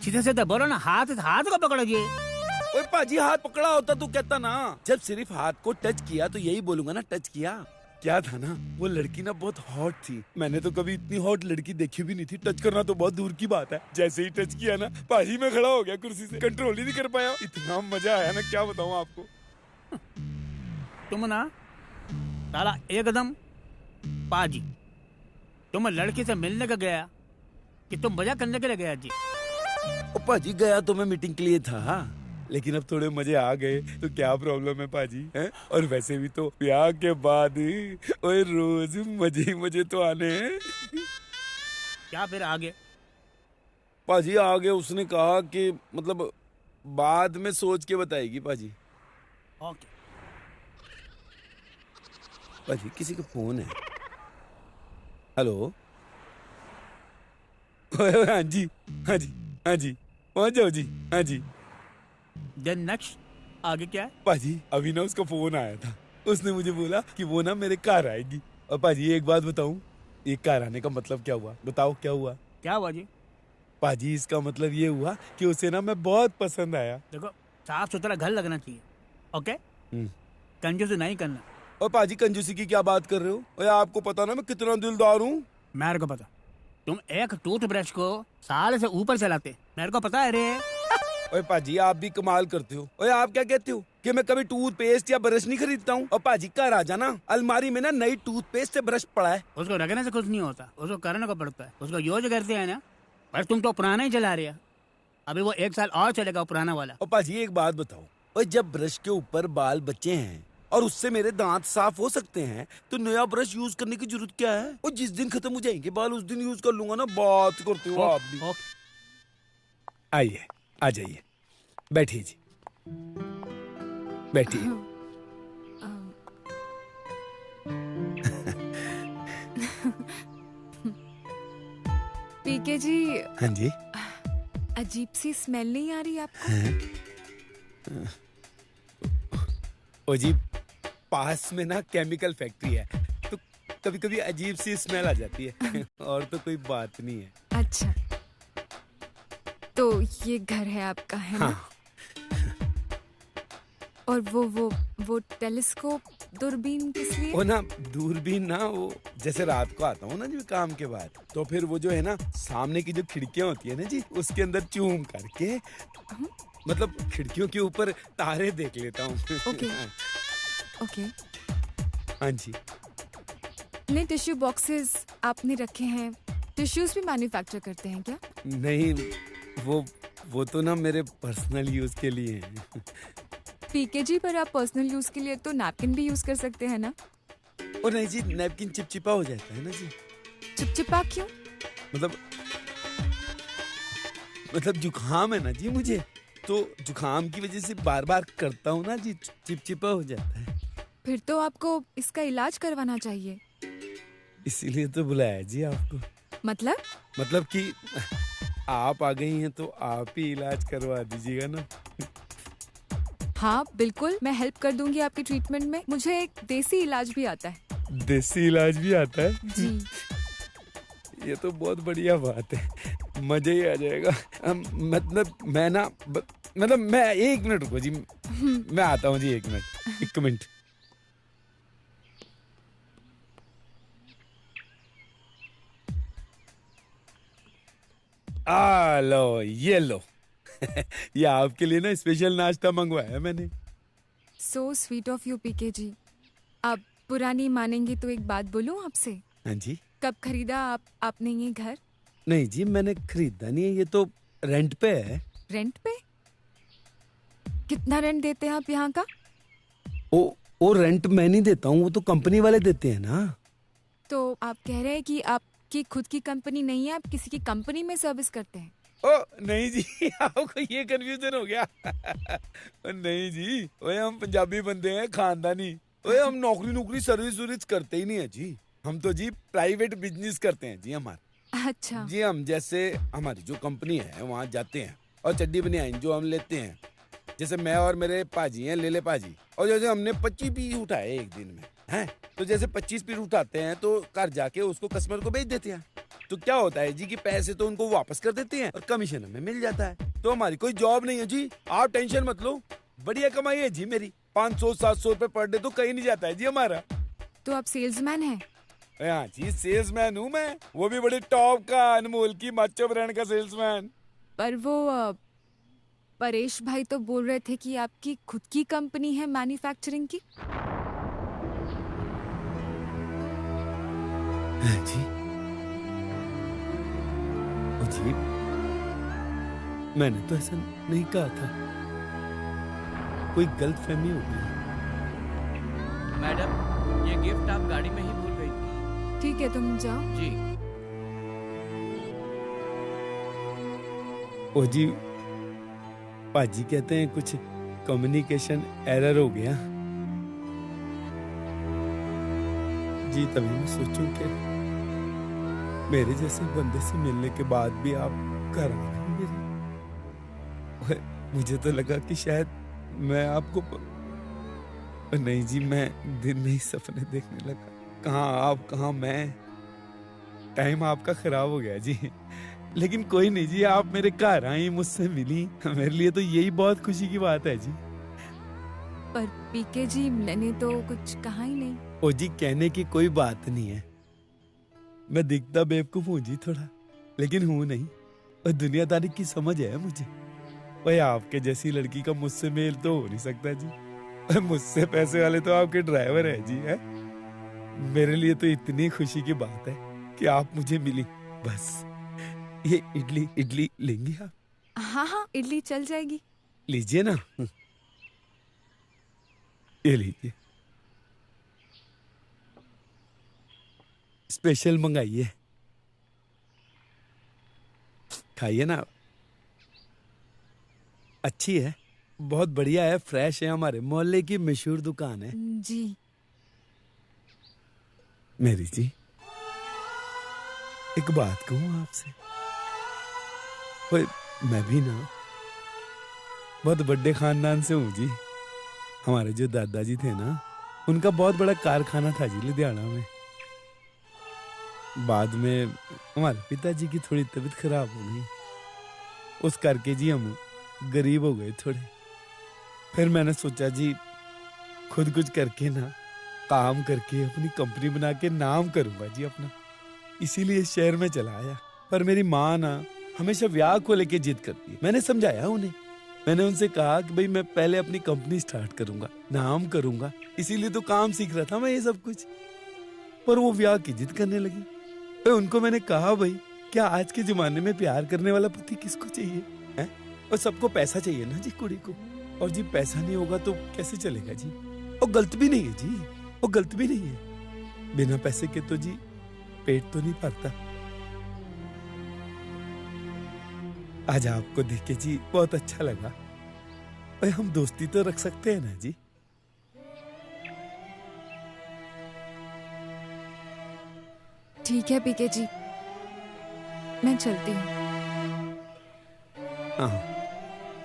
सीधे सीधे बोलो ना, हाथ को पकड़ो जी। ओए पाजी, हाथ पकड़ा होता तो कहता ना। जब सिर्फ हाथ को टच किया तो यही बोलूंगा ना, टच किया। क्या था ना, वो लड़की ना बहुत हॉट थी। मैंने तो कभी इतनी हॉट लड़की देखी भी नहीं थी। टच करना तो बहुत दूर की बात है। जैसे ही टच किया ना, पाजी में खड़ा हो गया कुर्सी से, कंट्रोल ही नहीं कर पाया। इतना मजा आया ना, क्या बताऊं आपको। तुम ना साला एकदम पाजी। तुम लड़की से मिलने का गया कि तुम मजा करने के लिए गया जी? ओ पाजी, गया तो मैं मीटिंग के लिए था, लेकिन अब थोड़े मजे आ गए तो क्या प्रॉब्लम है पाजी, हैं? और वैसे भी तो ब्याह के बाद ओए रोज मजे ही मजे तो आने हैं। क्या फिर आगे? पाजी आगे उसने कहा कि मतलब बाद में सोच के बताएगी पाजी। ओके। पाजी किसी का फोन है। हेलो। हाँ जी हाँ जी हाँ जी पहुंच जाओ जी। हाँ जी। देन नेक्स्ट आगे क्या है? पाजी अभी ना उसका फोन आया था, उसने मुझे बोला कि वो ना मेरे कार आएगी। और पाजी एक बात बताऊं, ये कार आने का मतलब क्या हुआ? बताओ क्या हुआ? क्या हुआ जी? पाजी इसका मतलब ये हुआ कि उसे ना मैं बहुत पसंद आया। देखो साफ सुथरा घर लगना चाहिए, ओके? कंजूसी नहीं करना। और पाजी कंजूसी की क्या बात कर रहे हो? और आपको पता ना मैं कितना दिलदार हूँ। मेरे को पता, तुम एक टूथब्रश को साल से ऊपर चलाते, मेरे को पता है रे। ओए पाजी आप भी कमाल करते हो। ओए आप क्या कहते हो कि मैं कभी टूथपेस्ट या ब्रश नहीं खरीदता हूँ? और पाजी घर आ जाना, अलमारी में ना नई टूथपेस्ट से ब्रश पड़ा है। उसको रखने से कुछ नहीं होता, उसको करने को पड़ता है, उसको यूज करते हैं ना। पर तुम तो पुराना ही चला रहे हो, अभी वो 1 साल और चलेगा पुराना वाला। और पाजी एक बात बताओ, और जब ब्रश के ऊपर बाल बचे हैं और उससे मेरे दांत साफ हो सकते हैं तो नया ब्रश यूज करने की जरूरत क्या है? और जिस दिन खत्म हो जाएंगे बाल उस दिन यूज कर लूंगा ना। बात करते हो आप भी। आइए आ जाइए, बैठिए जी, बैठिए। पीके जी। हाँ जी। अजीब सी स्मेल नहीं आ रही आपको? ओ जी पास में ना केमिकल फैक्ट्री है तो कभी कभी अजीब सी स्मेल आ जाती है। और तो कोई बात नहीं है। अच्छा, तो ये घर है आपका, है ना? हाँ। और वो टेलीस्कोप दूरबीन किस लिए? वो ना दूरबीन ना, वो जैसे रात को आता हूँ ना जी काम के बाद, तो फिर वो जो है ना सामने की जो खिड़कियाँ होती है ना जी, उसके अंदर चूम करके मतलब खिड़कियों के ऊपर तारे देख लेता हूँ। Okay okay. हाँ जी। इतने टिश्यू बॉक्सेस आपने रखे हैं, टिश्यूज भी मैन्युफैक्चर करते हैं क्या? नहीं, वो तो ना मेरे पर्सनल यूज के लिए है। पीके जी, पर आप पर्सनल यूज के लिए तो नैपकिन भी यूज कर सकते हैं ना? और नहीं जी, नैपकिन चिपचिपा हो जाता है ना जी। चिपचिपा क्यों? मतलब जुकाम है ना जी मुझे, तो जुकाम की वजह से बार बार करता हूँ ना जी, चिपचिपा हो जाता है। फिर तो आपको इसका इलाज करवाना चाहिए। इसीलिए तो बुलाया जी आपको। मतलब कि आप आ गई हैं तो आप ही इलाज करवा दीजिएगा ना। हाँ बिल्कुल, मैं हेल्प कर दूंगी आपकी ट्रीटमेंट में। मुझे एक देसी इलाज भी आता है। देसी इलाज भी आता है जी। ये तो बहुत बढ़िया बात है, मजा ही आ जाएगा। मतलब मैं 1 मिनट रुको जी, मैं आता हूँ जी। 1 मिनट। आ लो, ये लो। ये आपके लिए ना स्पेशल नाश्ता मंगवाया मैंने। सो स्वीट ऑफ यू पीके जी। आप पुरानी मानेंगी तो एक बात बोलूं आपसे? हाँ जी। कब खरीदा आपने ये घर? नहीं जी, मैंने खरीदा नहीं है, ये तो रेंट पे है। रेंट पे? कितना रेंट देते हैं आप यहाँ का? वो रेंट मैं नहीं देता हूँ, वो तो कंपनी वाले देते हैं ना। तो आप कह रहे हैं कि आपकी खुद की कंपनी नहीं है, आप किसी की कंपनी में सर्विस करते हैं? ओ नहीं जी, आपको ये कंफ्यूजन हो गया। नहीं जी, ओए हम पंजाबी बंदे हैं, खानदानी। ओए हम नौकरी सर्विस करते ही नहीं है जी। हम तो जी प्राइवेट बिजनेस करते हैं जी हमारा। अच्छा जी, हम जैसे हमारी जो कंपनी है वहाँ जाते हैं और चड्डी बनियान जो हम लेते हैं, जैसे मैं और मेरे पाजी हैं, ले पाजी, और जैसे हमने 25 पीस उठाए एक दिन में हैं, तो जैसे 25 पीस उठाते हैं तो घर जाके उसको कस्टमर को बेच देते हैं। तो क्या होता है जी कि पैसे तो उनको वापस कर देते हैं और कमीशन हमें मिल जाता है। तो हमारी कोई जॉब नहीं है जी, आप टेंशन मत लो, बढ़िया कमाई है जी मेरी। 500-700 रुपए पर डे तो कहीं नहीं जाता है जी हमारा। तो आप सेल्समैन हैं? हाँ जी, सेल्समैन हूँ मैं, वो भी बड़े टॉप का, अनमोल की माचो ब्रांड का सेल्समैन। पर वो परेश भाई तो बोल रहे थे कि आपकी खुद की कंपनी है मैन्युफैक्चरिंग की। जी जी, मैंने तो ऐसा नहीं कहा था, कोई गलतफहमी हो गई। मैडम, ये गिफ्ट आप गाड़ी में ही भूल गई थी। ठीक है, तुम जाओ। जी। ओ जी, पाजी कहते हैं कुछ कम्युनिकेशन एरर हो गया जी, तभी मैं सोचूं कि मेरे जैसे बंदे से मिलने के बाद भी आप घर आ रहे हैं मेरे। मुझे तो लगा कि शायद मैं आपको नहीं जी, मैं दिन में ही सपने देखने लगा। कहाँ आप, कहाँ मैं। टाइम आपका खराब हो गया जी। लेकिन कोई नहीं जी, आप मेरे घर आई, मुझसे मिली, मेरे लिए तो यही बहुत खुशी की बात है जी। पर पीके जी, मैंने तो कुछ कहा ही नहीं। ओ जी, कहने की कोई बात नहीं है। मैं दिखता बेवकूफ हूँ जी थोड़ा, लेकिन हूँ नहीं। और दुनियादारी की समझ है मुझे। भाई आपके जैसी लड़की का मुझसे मेल तो हो नहीं सकता जी। और मुझसे पैसे वाले तो आपके ड्राइवर है जी। है मेरे लिए तो इतनी खुशी की बात है कि आप मुझे मिली। बस ये इडली लेंगे आप? हाँ हाँ, इडली चल जाएगी। लीजिए ना, ये लीजिए, स्पेशल मंगाइए, खाइए ना। अच्छी है, बहुत बढ़िया है, फ्रेश है, हमारे मोहल्ले की मशहूर दुकान है जी। मेरी जी, एक बात कहूँ आपसे। ओए, मैं भी ना बहुत बड़े खानदान से हूँ जी। हमारे जो दादाजी थे ना, उनका बहुत बड़ा कारखाना था जी लुधियाना में। बाद में हमारे पिताजी की थोड़ी तबीयत खराब हो गई, उस करके जी हम गरीब हो गए थोड़े। फिर मैंने सोचा जी खुद कुछ करके ना, काम करके अपनी कंपनी बना के नाम करूंगा जी अपना। इसीलिए शहर में चला आया। पर मेरी माँ ना हमेशा ब्याह को लेके जिद करती है। मैंने समझाया उन्हें, मैंने उनसे कहा कि भाई मैं पहले अपनी कंपनी स्टार्ट करूंगा, नाम करूंगा, इसीलिए तो काम सीख रहा था मैं ये सब कुछ। पर वो ब्याह की जिद करने लगी। तो उनको मैंने कहा, भाई क्या आज के जमाने में प्यार करने वाला पति किसको चाहिए है? और सबको पैसा चाहिए ना जी कुड़ी को। और जी पैसा नहीं होगा तो कैसे चलेगा जी। और गलत भी नहीं है जी, वो गलत भी नहीं है। बिना पैसे के तो जी पेट तो नहीं भरता। आज आपको देख के जी बहुत अच्छा लगा। भाई हम दोस्ती तो रख सकते हैं ना जी। ठीक है पीके जी, मैं चलती हूँ। हाँ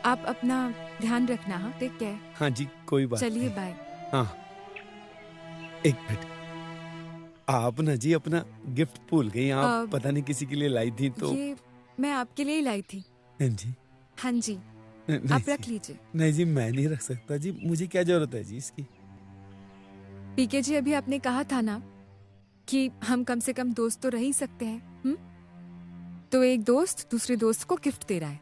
आप अपना ध्यान रखना। हाँ, टेक केयर। हाँ जी, कोई बात चलिए, नहीं। बाय। हाँ, एक मिनट, आप ना जी अपना गिफ्ट भूल गई। आप पता नहीं किसी के लिए लाई थी तो। ये मैं आपके लिए ही लाई थी। हाँ जी, हाँ जी, नहीं आप जी, रख लीजिए। नहीं जी, मैं नहीं रख सकता जी, मुझे क्या जरूरत है जी इसकी। पीके जी, अभी आपने कहा था ना कि हम कम से कम दोस्त तो रह ही सकते हैं। तो एक दोस्त दूसरे दोस्त को गिफ्ट दे रहा है।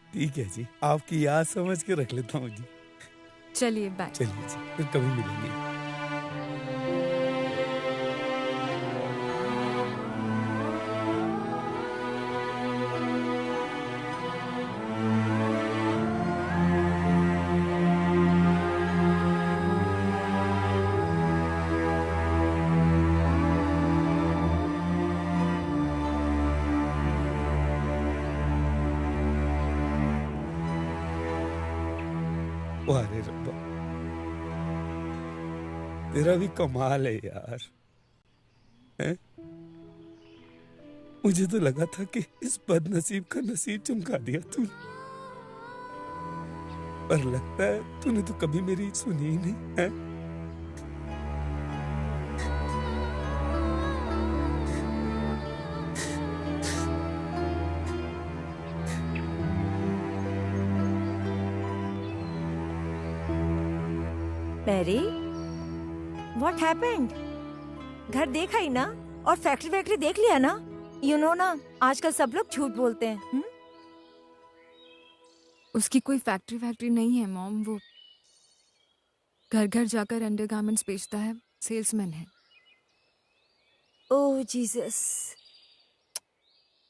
ठीक है जी, आपकी याद समझ के रख लेता हूँ जी। चलिए, बाय। चलिए जी, फिर कभी मिलेंगे। अरे रब्बा, तेरा भी कमाल है यार। है? मुझे तो लगा था कि इस बदनसीब का नसीब चमका दिया तूने, पर लगता है तूने तो कभी मेरी सुनी ही नहीं है। Mary, what happened? घर देखा ही ना, और फैक्ट्री देख लिया ना? यू नो ना, आजकल सब लोग झूठ बोलते हैं। उसकी कोई फैक्ट्री नहीं है मॉम। वो घर घर जाकर अंडरगारमेंट्स बेचता है, सेल्समैन है। ओह जीसस,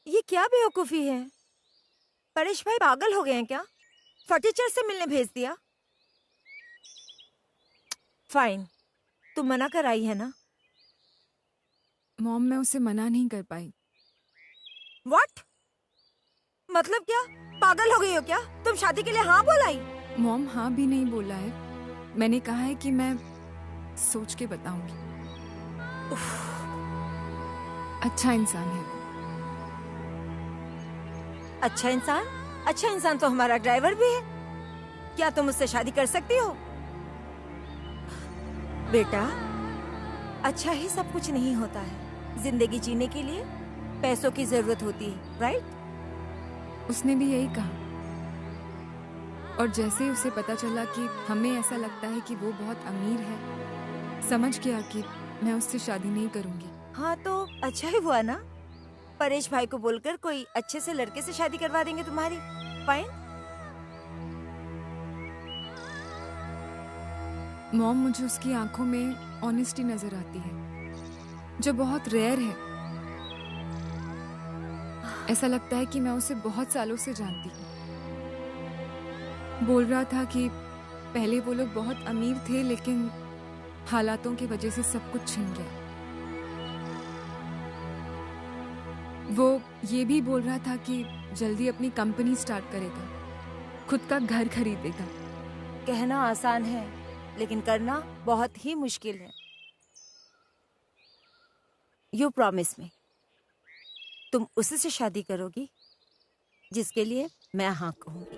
ये क्या बेवकूफी है? परेश भाई पागल हो गए हैं क्या? फर्नीचर से मिलने भेज दिया। फाइन, तुम मना कर आई है ना? मॉम, मैं उसे मना नहीं कर पाई। व्हाट? मतलब क्या? पागल हो गई हो क्या? तुम शादी के लिए हाँ बोलाई? मॉम, हाँ भी नहीं बोला है। मैंने कहा है कि मैं सोच के बताऊंगी। अच्छा इंसान है। अच्छा इंसान? अच्छा इंसान तो हमारा ड्राइवर भी है। क्या तुम उससे शादी कर सकती हो? बेटा, अच्छा ही सब कुछ नहीं होता है। जिंदगी जीने के लिए पैसों की जरूरत होती है, राइट? उसने भी यही कहा। और जैसे ही उसे पता चला कि हमें ऐसा लगता है कि वो बहुत अमीर है, समझ गया कि मैं उससे शादी नहीं करूंगी। हाँ तो अच्छा ही हुआ ना। परेश भाई को बोलकर कोई अच्छे से लड़के से शादी करवा देंगे तुम्हारी। फाइन। मॉम, मुझे उसकी आंखों में ऑनेस्टी नजर आती है, जो बहुत रेयर है। ऐसा लगता है कि मैं उसे बहुत सालों से जानती हूँ। बोल रहा था कि पहले वो लोग बहुत अमीर थे, लेकिन हालातों की वजह से सब कुछ छिन गया। वो ये भी बोल रहा था कि जल्दी अपनी कंपनी स्टार्ट करेगा, खुद का घर खरीदेगा। कहना आसान है, लेकिन करना बहुत ही मुश्किल है। यू प्रॉमिस मी, तुम उसी से शादी करोगी जिसके लिए मैं हाँ कहूंगी।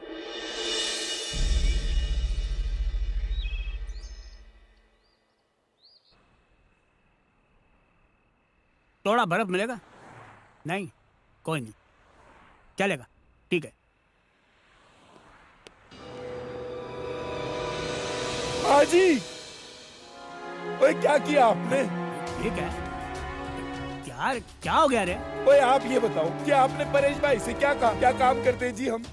थोड़ा बर्फ मिलेगा? नहीं, कोई नहीं, चलेगा, ठीक है। हाजी, ओए क्या किया आपने? ठीक है। यार क्या हो गया रे? ओए आप ये बताओ कि आपने परेश भाई से क्या काम करते हैं जी हम?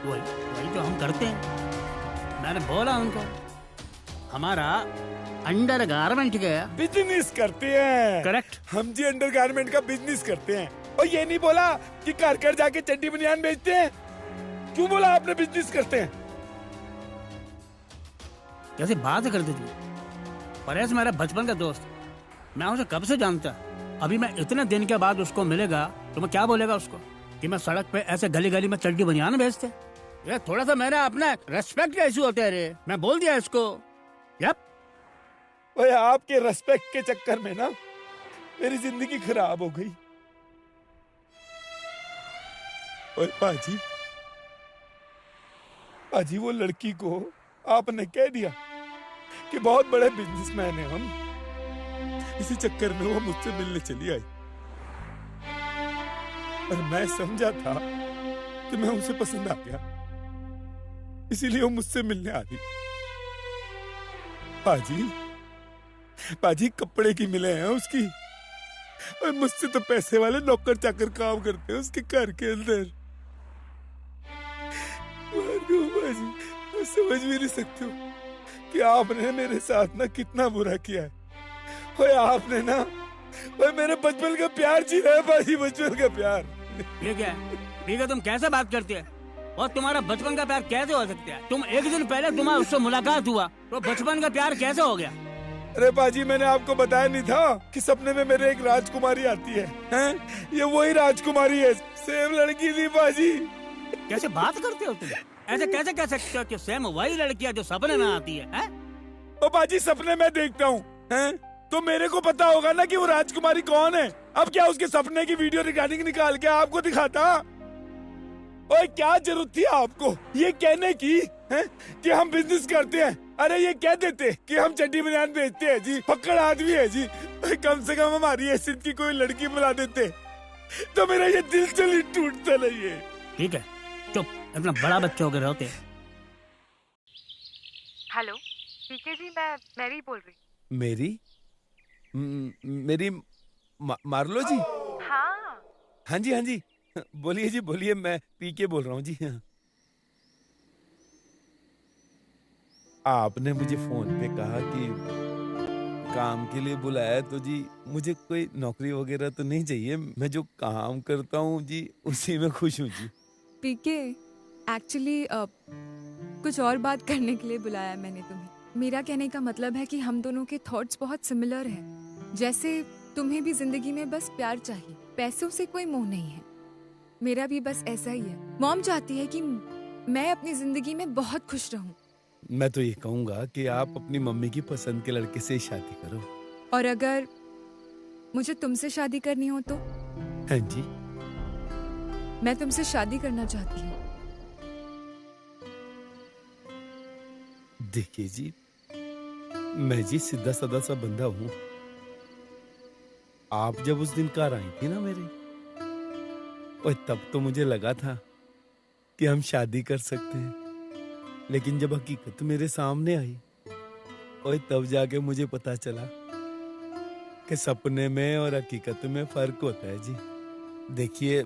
वही तो हम करते हैं। मैंने बोला उनको, हमारा अंडर गारमेंट गया बिजनेस करते हैं। करेक्ट। हम जी अंडर गारमेंट का बिजनेस करते हैं। और ये नहीं बोला कि घर घर जाके चड्डी बनियान बेचते हैं। क्यों बोला आपने बिजनेस करते हैं? कैसे बात करते तू? परेश मेरा बचपन का दोस्त, मैं उसे कब से जानता। अभी मैं इतने दिन के बाद उसको मिलेगा तो मैं क्या बोलेगा उसको कि मैं सड़क पे ऐसे गली गली में चड्डी बनियान बेचते? ये थोड़ा सा मेरा अपना रेस्पेक्ट का इशू होता है रे। मैं बोल दिया इसको। यप। ओए आपके रेस्पेक्ट के चक्कर में ना मेरी जिंदगी खराब हो गई। ओए पाजी वो लड़की को आपने कह दिया कि बहुत बड़े बिजनेसमैन हैं हम। इसी चक्कर में वो मुझसे मिलने चली आई और मैं समझा था कि मैं उसे पसंद आ गया, इसीलिए वो मुझसे मिलने आ रही। पाजी कपड़े की मिले हैं उसकी, और मुझसे तो पैसे वाले नौकर चाकर काम करते हैं उसके घर के अंदर। पाजी मैं समझ भी नहीं सकती हूँ कि आपने मेरे साथ ना कितना बुरा किया है। ओए आपने ना मेरे बचपन का प्यार छीना है पाजी, बचपन का प्यार। ठीक है, तुम कैसे बात करती है? और तुम्हारा बचपन का प्यार कैसे हो सकता है? तुम एक दिन पहले तुम्हारा उससे मुलाकात हुआ तो बचपन का प्यार कैसे हो गया? अरे पाजी मैंने आपको बताया नहीं था कि सपने में मेरे एक राजकुमारी आती है, हैं? ये वही राजकुमारी है, सेम लड़की थी पाजी। कैसे बात करते हो तुम? ऐसे कैसे कह सकते हो कि सेम वही लड़की है जो सपने में आती है? ओ पाजी सपने में देखता हूँ, हैं? तो मेरे को पता होगा ना कि वो राजकुमारी कौन है। अब क्या उसके सपने की वीडियो रिकॉर्डिंग निकाल के आपको दिखाता? ओए क्या जरूरत थी आपको ये कहने की, हैं? कि हम बिजनेस करते हैं? अरे ये कह देते कि हम चड्डी बनियान बेचते हैं जी, पक्कड़ आदमी है जी। कम से कम हमारी हैसियत की कोई लड़की बुला देते तो मेरा ये दिल चली टूटता नहीं है। ठीक है, चुप, इतना बड़ा बच्चा हो गए होते। हेलो पीके जी, मैं मैरी बोल रही। मेरी मार्लो जी? हाँ हाँ जी बोलिए जी बोलिए, मैं पीके बोल रहा हूँ जी। हाँ। आपने मुझे फोन पे कहा कि काम के लिए बुलाया, तो जी मुझे कोई नौकरी वगैरह तो नहीं चाहिए। मैं जो काम करता हूँ जी उसी में खुश हूँ जी। पीके, एक्चुअली कुछ और बात करने के लिए बुलाया मैंने तुम्हें। मेरा कहने का मतलब है कि हम दोनों के थॉट्स बहुत सिमिलर हैं। जैसे तुम्हें भी जिंदगी में बस प्यार चाहिए, पैसों से कोई मोह नहीं है। मेरा भी बस ऐसा ही है। मॉम चाहती है कि मैं अपनी जिंदगी में बहुत खुश रहूं। मैं तो ये कहूंगा कि आप अपनी मम्मी की पसंद के लड़के से शादी करो। और अगर मुझे तुमसे शादी करनी हो तो? हाँ जी। मैं तुमसे शादी करना चाहती हूँ। देखिए जी, मैं जी सीधा साधा सा बंदा हूँ। आप जब उस दिन कार आई थी ना मेरे, और तब तो मुझे लगा था कि हम शादी कर सकते हैं, लेकिन जब हकीकत मेरे सामने आई और तब जाके मुझे पता चला कि सपने में और हकीकत में फर्क होता है जी। देखिए,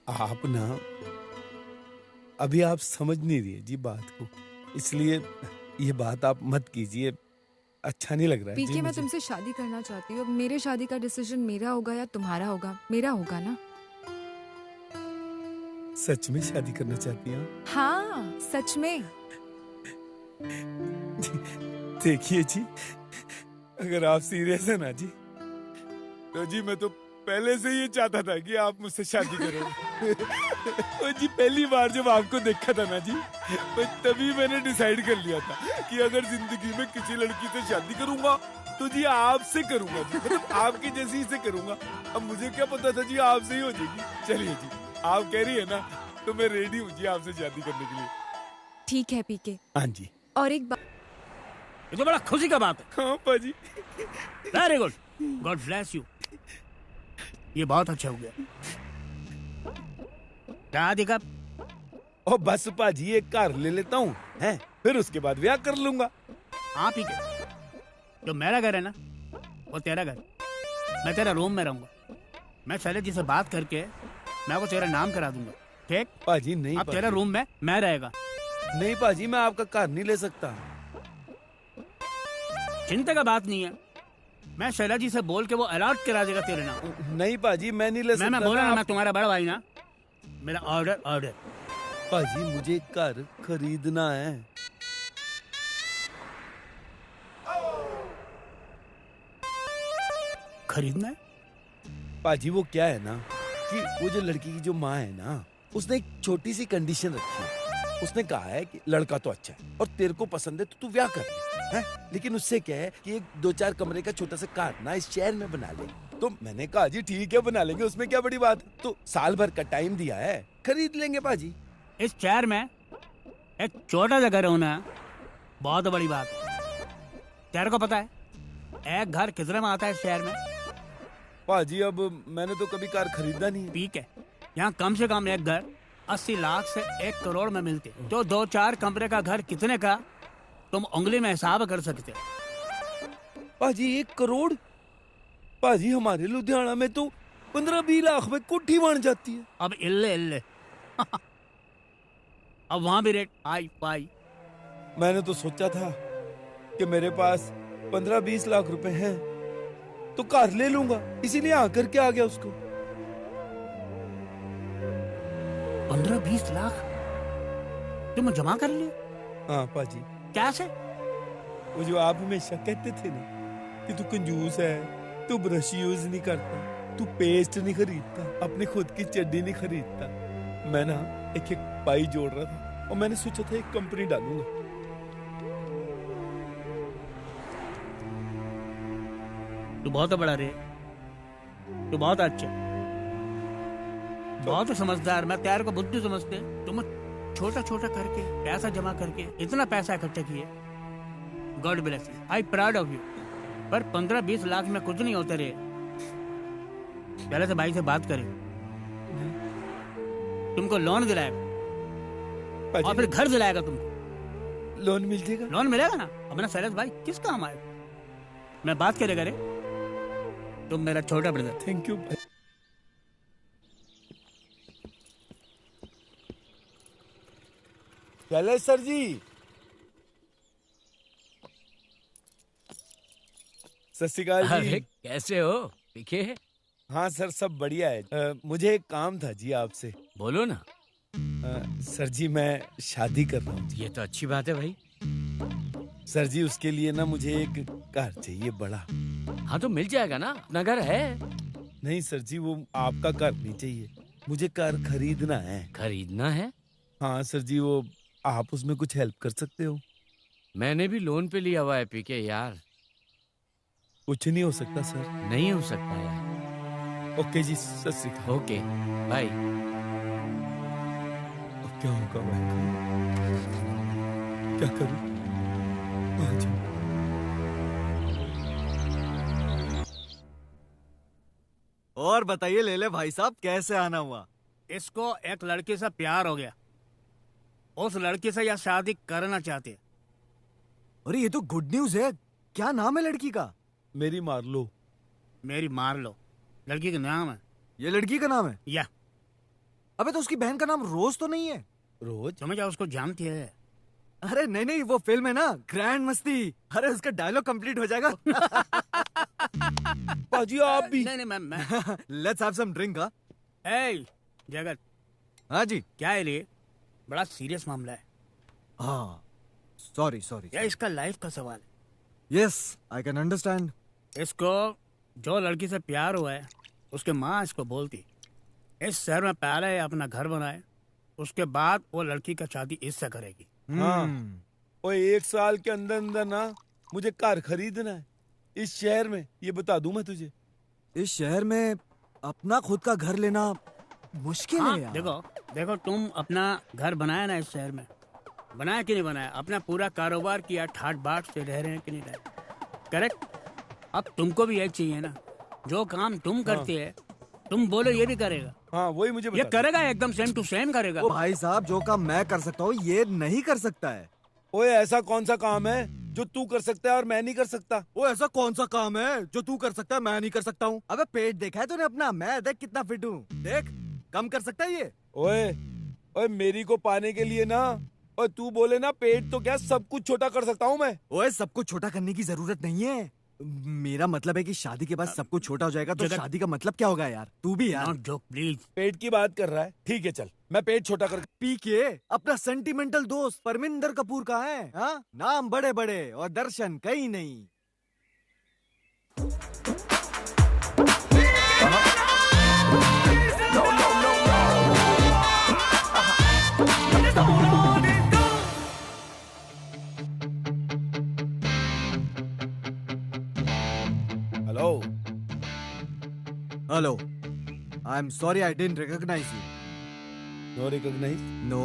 आप ना अभी आप समझ नहीं रही है जी बात को, इसलिए ये बात आप मत कीजिए, अच्छा नहीं लग रहा है जी पीके, मैं मुझे। तुमसे शादी करना चाहती हूँ। अब मेरे शादी का डिसीजन मेरा होगा या तुम्हारा होगा? मेरा होगा ना। सच में शादी करना चाहती हैं? हाँ, सच में। देखिए जी, अगर आप सीरियस है ना जी, तो जी मैं तो पहले से ये चाहता था कि आप मुझसे शादी करो। और जी पहली बार जब आपको देखा था ना जी, तो तभी मैंने डिसाइड कर लिया था कि अगर जिंदगी में किसी लड़की से शादी करूंगा तो जी आपसे करूंगा जी, मतलब आपकी जैसी से करूंगा। अब मुझे क्या पता था जी आपसे ही हो जाएगी। चलिए जी, आप कह रही है ना, तो मैं रेडी हूँ जी आपसे शादी करने के लिए। ठीक है पीके। हाँ जी। और एक बात, ये तो बड़ा खुशी का बात है। हाँ पाजी। Very good, God bless you. ये बहुत अच्छा हो गया। शादी कब? और बस पाजी एक कार ले लेता हूँ, हैं, फिर उसके बाद ब्याह कर लूंगा। हाँ ठीक है, जो मेरा घर है ना वो तेरा घर, मैं तेरा रूम में रहूंगा। मैं शैलेश जी से बात करके मैं को तेरा नाम करा दूंगा, ठीक? पाजी नहीं, अब तेरा रूम में मैं रहेगा। नहीं पाजी, मैं आपका कार नहीं ले सकता। चिंता का बात नहीं है, मैं शैलेश जी से बोल के वो अलॉट करा देगा तेरे नाम। नहीं पाजी, मैं नहीं ले सकता। मैं बोला ना, मैं तुम्हारा बड़ा भाई ना, मेरा ऑर्डर। पाजी मुझे कार खरीदना है। खरीदना है? पाजी वो क्या है ना कि वो जो लड़की की जो माँ है ना, उसने एक छोटी सी कंडीशन रखी है। उसने कहा है कि लड़का तो अच्छा है और तेरे को पसंद है तो तू ब्याह कर ले, हैं? लेकिन उससे क्या है कि एक 2-4 कमरे का छोटा सा कार ना इस शहर में बना ले। तो मैंने कहा जी ठीक है, बना लेंगे, उसमें क्या बड़ी बात है। तो साल भर का टाइम दिया है, खरीद लेंगे पाजी। इस शहर में एक छोटा सा घर होना बहुत बड़ी बात है। तेरे को पता है एक घर कितने में आता है इस शहर में? पाजी अब मैंने तो कभी कार खरीदा नहीं है। ठीक है, यहाँ कम से कम एक घर 80 लाख से 1 करोड़ में मिलते, तो 2-4 कमरे का घर कितने का तुम उंगली में हिसाब कर सकते। पाजी 1 करोड़? पाजी हमारे लुधियाना में तो 15-20 लाख में कोठी बन जाती है। अब इल्ले अब वहाँ भी रेट हाई फाई। मैंने तो सोचा था कि मेरे पास 15-20 लाख रुपए हैं तो कार ले लूंगा, इसीलिए आकर के आ गया उसको। 15-20 लाख तुम जमा कर लिए? हाँ पाजी। कैसे? वो जो आप हमेशा कहते थे ना कि तू कंजूस है, तू ब्रश यूज नहीं करता, तू पेस्ट नहीं खरीदता, अपनी खुद की चड्डी नहीं खरीदता। मैं ना एक पाई जोड़ रहा था और मैंने सोचा था एक कंपनी डालूंगा। तू बहुत बड़ा रे, तू बहुत अच्छा, बहुत समझदार। मैं तेरे को बुद्धू समझते, तुम छोटा छोटा करके पैसा जमा करके इतना पैसा इकट्ठा किए। God bless you, I proud of you. पर 15-20 लाख में कुछ नहीं होते रे। पहले से भाई से बात करें, तुमको लोन दिलाएगा और फिर घर दिलाएगा तुमको। लोन मिल जाएगा? लोन मिलेगा ना। अपना शैलेश भाई किस काम आएगा? मैं बात करेगा रे, तुम मेरा छोटा brother. Thank you. Shailesh sir ji, सत श्री अकाल जी। अरे कैसे हो पीके? हाँ सर, सब बढ़िया है। मुझे एक काम था जी आपसे। बोलो ना। सर जी मैं शादी कर रहा हूँ। ये तो अच्छी बात है भाई। सर जी उसके लिए ना मुझे एक कार चाहिए बड़ा। हाँ तो मिल जाएगा ना, अपना घर है। नहीं सर जी, वो आपका कार नहीं चाहिए, मुझे कार खरीदना है। खरीदना है? हाँ सर जी, वो आप उसमें कुछ हेल्प कर सकते हो? मैंने भी लोन पे लिया हुआ है पीके यार। कुछ नहीं हो सकता सर? नहीं हो सकता यार। ओके जी, सत श्री अकाल। Okay bye. क्या होगा मैं क्या करूं? और बताइए लेले भाई साहब, कैसे आना हुआ? इसको एक लड़की से प्यार हो गया, उस लड़की से यह शादी करना चाहती है। अरे ये तो गुड न्यूज है। क्या नाम है लड़की का? मेरी मार लो। मेरी मार लो लड़की का नाम है। ये लड़की का नाम है? या। अबे तो उसकी बहन का नाम रोज तो नहीं है? रोज समझा, उसको जानती है। अरे नहीं नहीं, वो फिल्म है ना ग्रैंड मस्ती। अरे उसका डायलॉग कंप्लीट हो जाएगा। पाजी आप भी। नहीं मैं लेट्स हैव सम ड्रिंक। ए जगत। हाँ जी। क्या है ये? बड़ा सीरियस मामला है। हाँ सॉरी सॉरी। या इसका लाइफ का सवाल है। Yes I can understand. इसको जो लड़की से प्यार हुआ है उसके माँ इसको बोलती इस शहर में पहले अपना घर बनाए, उसके बाद वो लड़की का शादी इससे करेगी। हाँ। और 1 साल के अंदर अंदर ना मुझे कार खरीदना है इस शहर में, ये बता दूं मैं तुझे। इस शहर में अपना खुद का घर लेना मुश्किल हाँ, है यार। देखो तुम अपना घर बनाया ना इस शहर में, बनाया कि नहीं बनाया? अपना पूरा कारोबार किया, ठाट बाट से रह रहे हैं कि नहीं रह रहे? करेक्ट। अब तुमको भी यही चाहिए ना, जो काम तुम करते है तुम बोलो ये भी करेगा। हाँ वही मुझे ये करेगा, एकदम सेम टू सेम करेगा। ओ भाई साहब, जो काम मैं कर सकता हूँ ये नहीं कर सकता है। ओए ऐसा कौन सा काम है जो तू कर सकता है और मैं नहीं कर सकता? वो ऐसा कौन सा काम है जो तू कर सकता है मैं नहीं कर सकता हूँ? अबे पेट देखा है तूने अपना? मैं देख कितना फिट हूँ, देख। कम कर सकता है ये? ओए मेरी को पाने के लिए ना, और तू बोले ना पेट तो क्या सब कुछ छोटा कर सकता हूँ मैं? ओए सब कुछ छोटा करने की जरूरत नहीं है। मेरा मतलब है कि शादी के बाद सब कुछ छोटा हो जाएगा तो शादी का मतलब क्या होगा यार? तू भी यार। Joke please. पेट की बात कर रहा है, ठीक है चल मैं पेट छोटा कर। पी के अपना सेंटिमेंटल दोस्त परमिंदर कपूर का है। हाँ? नाम बड़े बड़े और दर्शन कहीं नहीं। Hello. I'm sorry I didn't recognize you. No recognize? No.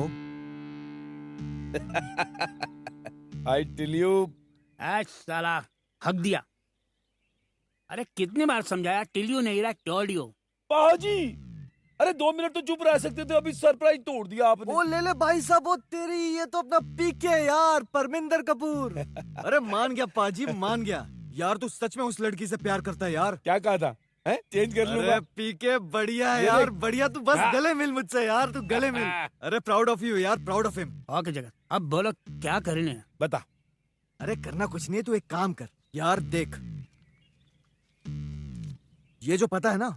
I tell you. साला हक दिया। अरे कितनी बार समझाया, टिलियो नहीं रहा, टोलियो। पाजी अरे 2 मिनट तो चुप रह सकते थे, अभी सरप्राइज तोड़ दिया आपने। ओ ले भाई साहब, वो तेरी ये तो अपना पीके यार, परमिंदर कपूर। अरे मान गया पाजी, मान गया यार। तू सच में उस लड़की से प्यार करता है यार? क्या कहा था? चेंज कर लूंगा। अरे पीके बढ़िया है यार, बढ़िया। तू बस गले मिल मुझसे यार, तू गले मिल। अरे प्राउड ऑफ यू यार, प्राउड ऑफ हिम। ओके जगत, अब बोलो क्या करने है? बता। अरे करना कुछ नहीं है, तू एक काम कर यार। देख ये जो पता है ना,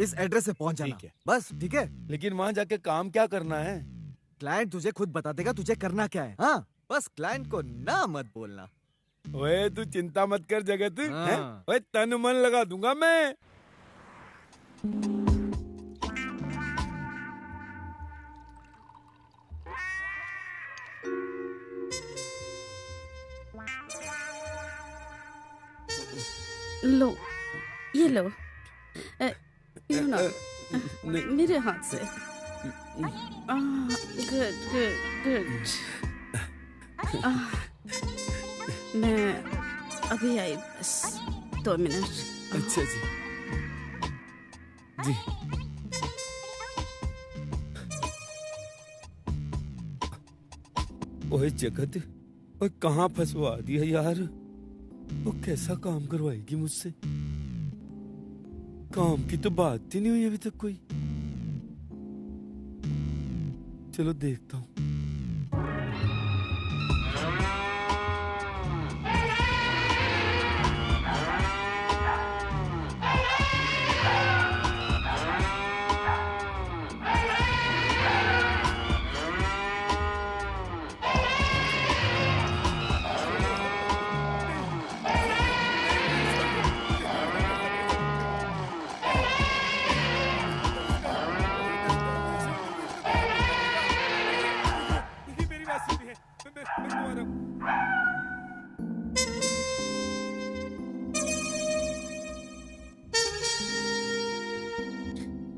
इस एड्रेस से पहुंच जाना। बस ठीक है। लेकिन वहाँ जाके काम क्या करना है? क्लाइंट तुझे खुद बता देगा तुझे करना क्या है। हाँ बस क्लाइंट को ना मत बोलना। ओए तू चिंता मत कर जगत। ओए तन मन लगा दूंगा मैं। लो ये लो, यू नो मेरे हाथ से। Good good good. मैं अभी आई, बस 2 मिनट। अच्छा जी जी। ओए जगत, ओए कहाँ फंसवा दिया यार? वो कैसा काम करवाएगी मुझसे? काम की तो बात ही नहीं हुई अभी तक कोई। चलो देखता हूँ।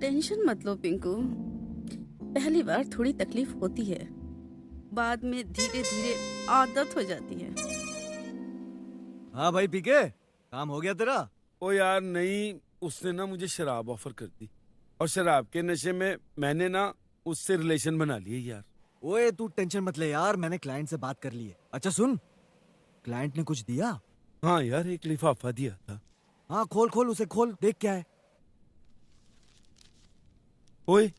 टेंशन मत लो पिंकू, पहली बार थोड़ी तकलीफ होती है, बाद में धीरे धीरे आदत हो जाती है। हाँ भाई पीके, काम हो गया तेरा? ओ यार नहीं, उसने ना मुझे शराब ऑफर कर दी और शराब के नशे में मैंने ना उससे रिलेशन बना लिए यार। ओए तू टेंशन मत ले यार, मैंने क्लाइंट से बात कर ली है। अच्छा सुन, क्लाइंट ने कुछ दिया? हाँ यार, एक लिफाफा दिया था। हाँ खोल खोल उसे, खोल देख क्या है। ओए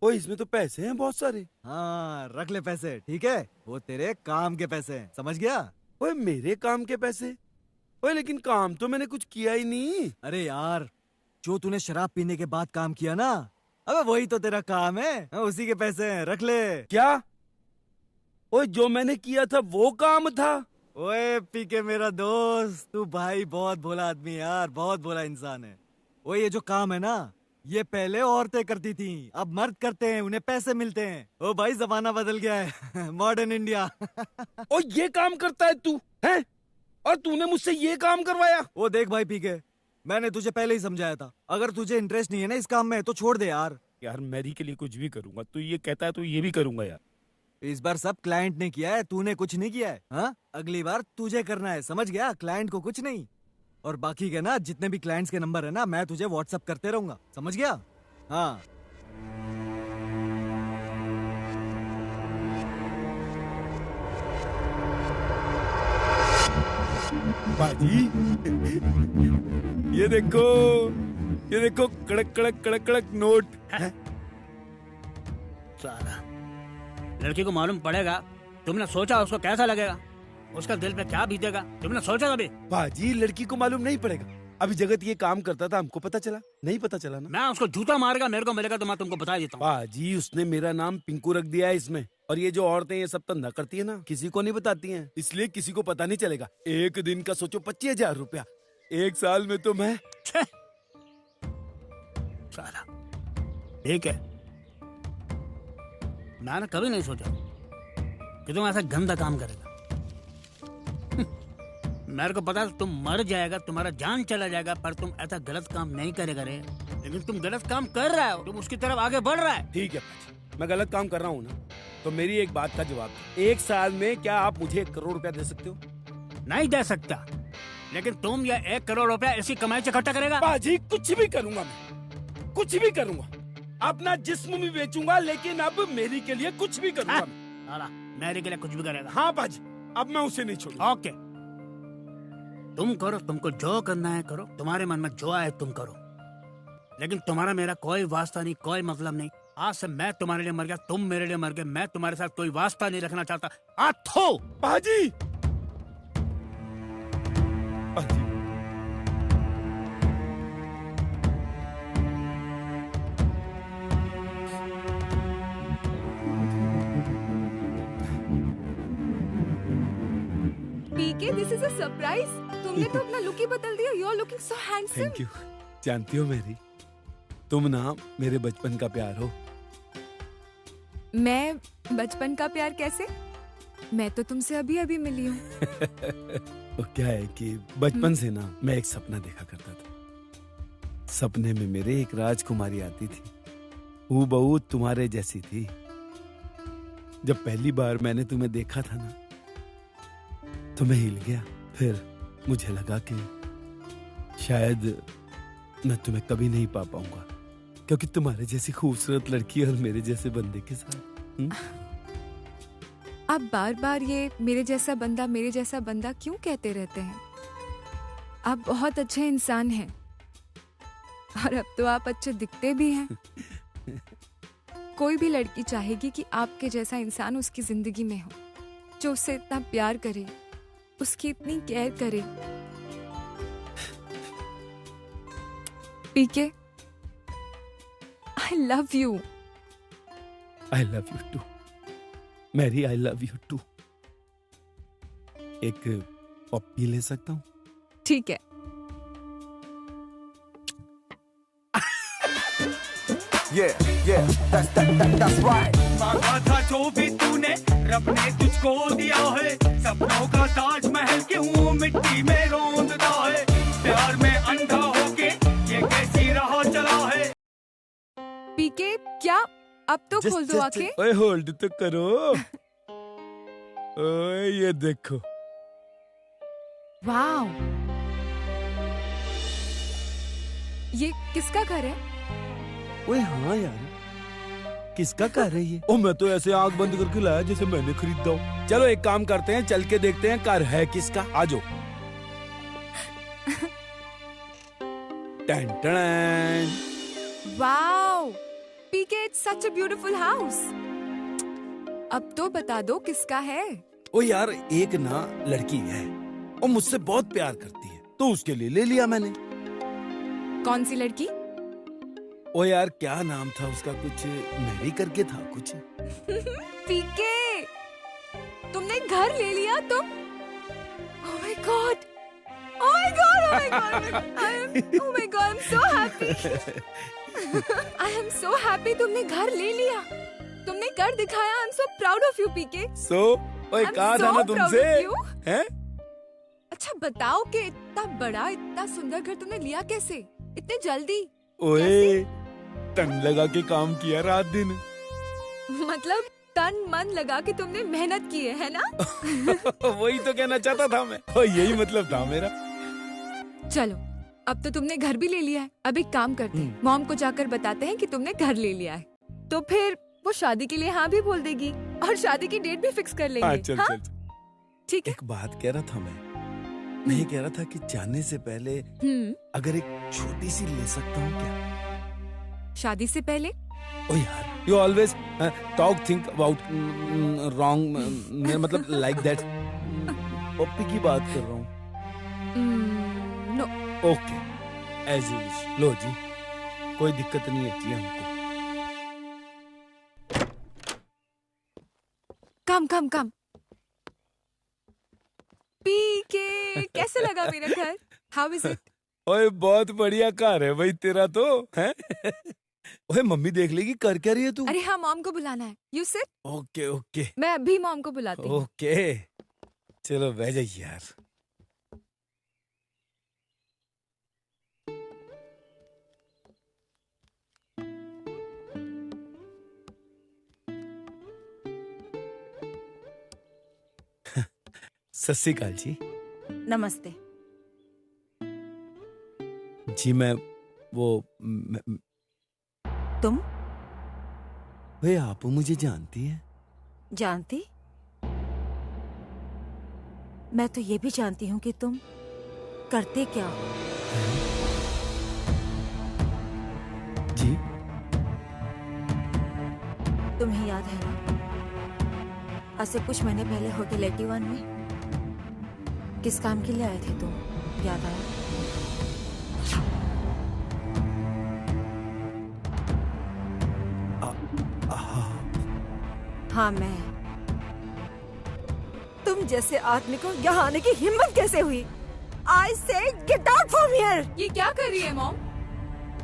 ओए, इसमें तो पैसे हैं बहुत सारे। हाँ रख ले पैसे, ठीक है? वो तेरे काम के पैसे हैं, समझ गया? ओए मेरे काम के पैसे? ओए लेकिन काम तो मैंने कुछ किया ही नहीं। अरे यार, जो तूने शराब पीने के बाद काम किया ना, अबे वही तो तेरा काम है। हाँ, उसी के पैसे हैं, रख ले। क्या? ओए जो मैंने किया था वो काम था? ओए पीके मेरा दोस्त, तू भाई बहुत भोला आदमी है यार, बहुत भोला इंसान है। ओए ये जो काम है ना, ये पहले औरतें करती थी, अब मर्द करते हैं, उन्हें पैसे मिलते हैं। ओ भाई जमाना बदल गया है। Modern India. ओ ये काम करता है तू, हैं? और तूने मुझसे ये काम करवाया? ओ देख भाई पीके, मैंने तुझे पहले ही समझाया था, अगर तुझे इंटरेस्ट नहीं है ना इस काम में तो छोड़ दे यार। यार मैरी के लिए कुछ भी करूंगा, तू ये कहता है तो ये भी करूंगा यार। इस बार सब क्लाइंट ने किया है, तूने कुछ नहीं किया है। हाँ अगली बार तुझे करना है, समझ गया? क्लाइंट को कुछ नहीं। और बाकी के ना जितने भी क्लाइंट्स के नंबर है ना, मैं तुझे व्हाट्सएप करते रहूंगा, समझ गया? हाँ बाजी, ये देखो कड़क कड़क कड़क कड़क नोट है। साला लड़की को मालूम पड़ेगा, तुमने सोचा उसको कैसा लगेगा, उसका दिल पे क्या बीतेगा, तुमने सोचा कभी? बाजी लड़की को मालूम नहीं पड़ेगा। अभी जगत ये काम करता था, हमको पता चला नहीं? पता चला ना? मैं उसको जूता मारेगा, मेरे को मिलेगा तो मैं तुमको बता देता हूँ। बाजी उसने मेरा नाम पिंकू रख दिया है इसमें, और ये जो औरतें ये सब धंधा करती है ना, किसी को नहीं बताती हैं, इसलिए किसी को पता नहीं चलेगा। एक दिन का सोचो 25,000 रुपया, एक साल में तो मैं। साला ठीक है, मैंने कभी नहीं सोचा कि तुम ऐसा गंदा काम करेगा। मेरे को पता तुम मर जाएगा, तुम्हारा जान चला जाएगा, पर तुम ऐसा गलत काम नहीं करेगा रे। लेकिन तुम गलत काम कर रहा हो, तुम उसकी तरफ आगे बढ़ रहा है। ठीक है बाजी, मैं गलत काम कर रहा हूँ ना, तो मेरी एक बात का जवाब दो। एक साल में क्या आप मुझे 1 करोड़ रुपया दे सकते हो? नहीं दे सकता, लेकिन तुम ये 1 करोड़ रुपया ऐसी कमाई से इकट्ठा करेगा। बाजी कुछ भी करूंगा, मैं कुछ भी करूंगा, अपना जिस्म भी बेचूंगा, लेकिन अब मेरी के लिए कुछ भी करूंगा। मेरे के लिए कुछ भी करेगा? हाँ बाजी, अब मैं उसे नहीं छोड़ूंगा। ओके, तुम करो, तुमको जो करना है करो, तुम्हारे मन में जो आए तुम करो, लेकिन तुम्हारा मेरा कोई वास्ता नहीं, कोई मतलब नहीं। आज से मैं तुम्हारे लिए मर गया, तुम मेरे लिए मर गए, मैं तुम्हारे साथ कोई वास्ता नहीं रखना चाहता। आथो बाजी, PK, this is a surprise. तुमने तो अपना लुक ही बदल दिया। You are looking so handsome. Thank you. जानती हो मेरी, तुम ना मेरे बचपन का प्यार हो। मैं बचपन का प्यार कैसे? मैं तो तुमसे अभी अभी मिली हूँ। वो क्या है कि बचपन से ना मैं एक सपना देखा करता था। सपने में मेरे एक राजकुमारी आती थी, हूबहू तुम्हारे जैसी थी। जब पहली बार मैंने तुम्हें देखा था ना, तो मैं हिल गया। फिर मुझे लगा कि शायद मैं तुम्हें कभी नहीं पा पाऊंगा, क्योंकि तुम्हारे जैसी खूबसूरत लड़की और मेरे जैसे बंदे के साथ। आप बार बार ये मेरे जैसा बंदा क्यों कहते रहते हैं? आप बहुत अच्छे इंसान हैं, और अब तो आप अच्छे दिखते भी हैं। कोई भी लड़की चाहेगी कि आपके जैसा इंसान उसकी जिंदगी में हो, जो उससे इतना प्यार करे, उसकी इतनी केयर करे। PK, I love you. I love you too. Mary, I love you too. एक पप्पी ले सकता हूँ? ठीक है। that's right. मांगा था जो भी तूने, रब ने तुझको दिया है। सपनों का ताजमहल क्यों मिट्टी में रौंदता है? प्यार में अंधा होके ये कैसी राह चला है? पीके, क्या अब तो खोल दो आंखें। ओए होल्ड तो करो। ओए ये देखो, वाओ, ये किसका घर है? ओए हाँ यार, किसका घर है ये? ओ मैं तो ऐसे आंख बंद करके लाया जैसे मैंने खरीदा हो। चलो एक काम करते हैं, चल के देखते हैं घर है किसका। आ जाओ। टन टन। Wow, PK, it's such a beautiful house. अब तो बता दो किसका है? ओ यार, एक ना लड़की है और मुझसे बहुत प्यार करती है, तो उसके लिए ले लिया मैंने। कौन सी लड़की? ओ यार, क्या नाम था उसका? कुछ मैरी करके था कुछ। पीके, तुमने घर ले लिया तुम? Oh my God! Oh my God! Oh my God! Oh my God! I'm so happy. I am so happy. तुमने घर ले लिया, तुमने घर दिखाया। I'm so proud of you, PK. So, ओए कहा था ना तुमसे? हैं? अच्छा बताओ कि इतना बड़ा, इतना सुंदर घर तुमने लिया कैसे, इतने जल्दी? ओए, तन लगा के काम किया रात दिन। मतलब तन मन लगा के तुमने मेहनत की है ना? वही तो कहना चाहता था मैं, और यही मतलब था मेरा। चलो, अब तो तुमने घर भी ले लिया है। अब एक काम करते हैं, मॉम को जाकर बताते हैं कि तुमने घर ले लिया है, तो फिर वो शादी के लिए हाँ भी बोल देगी और शादी की डेट भी फिक्स कर लेंगे। चल, हाँ? चल। ठीक है। एक बात कह रहा था मैं ये कह रहा था कि जाने से पहले अगर एक छोटी सी ले सकता हूँ क्या? शादी से पहले? ओ यार, you always think about wrong, मतलब like that। पप्पी की बात कर रहा हूँ। No. Okay, as you wish। लो जी, कोई दिक्कत नहीं है जी हमको। कम। पीके, कैसे लगा मेरा घर? How is it? ओए बहुत बढ़िया घर है भाई तेरा तो, हैं? ओए मम्मी देख लेगी, कर क्या रही है तू? अरे हाँ, मॉम को बुलाना है। You sit? ओके। मैं अभी मॉम को बुलाती हूँ। ओके, चलो बह जाइए यार। सत श्री अकाल जी। नमस्ते। जी मैं वो तुम? भाई आप मुझे जानती हैं? जानती? मैं तो ये भी जानती हूँ कि तुम करते क्या हो। जी? तुम्हें याद है ना, आज से कुछ महीने पहले होटल 81 में किस काम के लिए आए थे तुम? याद आया? हाँ, मैं। तुम जैसे आदमी को यहाँ आने की हिम्मत कैसे हुई? I say get out from here! ये क्या कर रही है मॉम?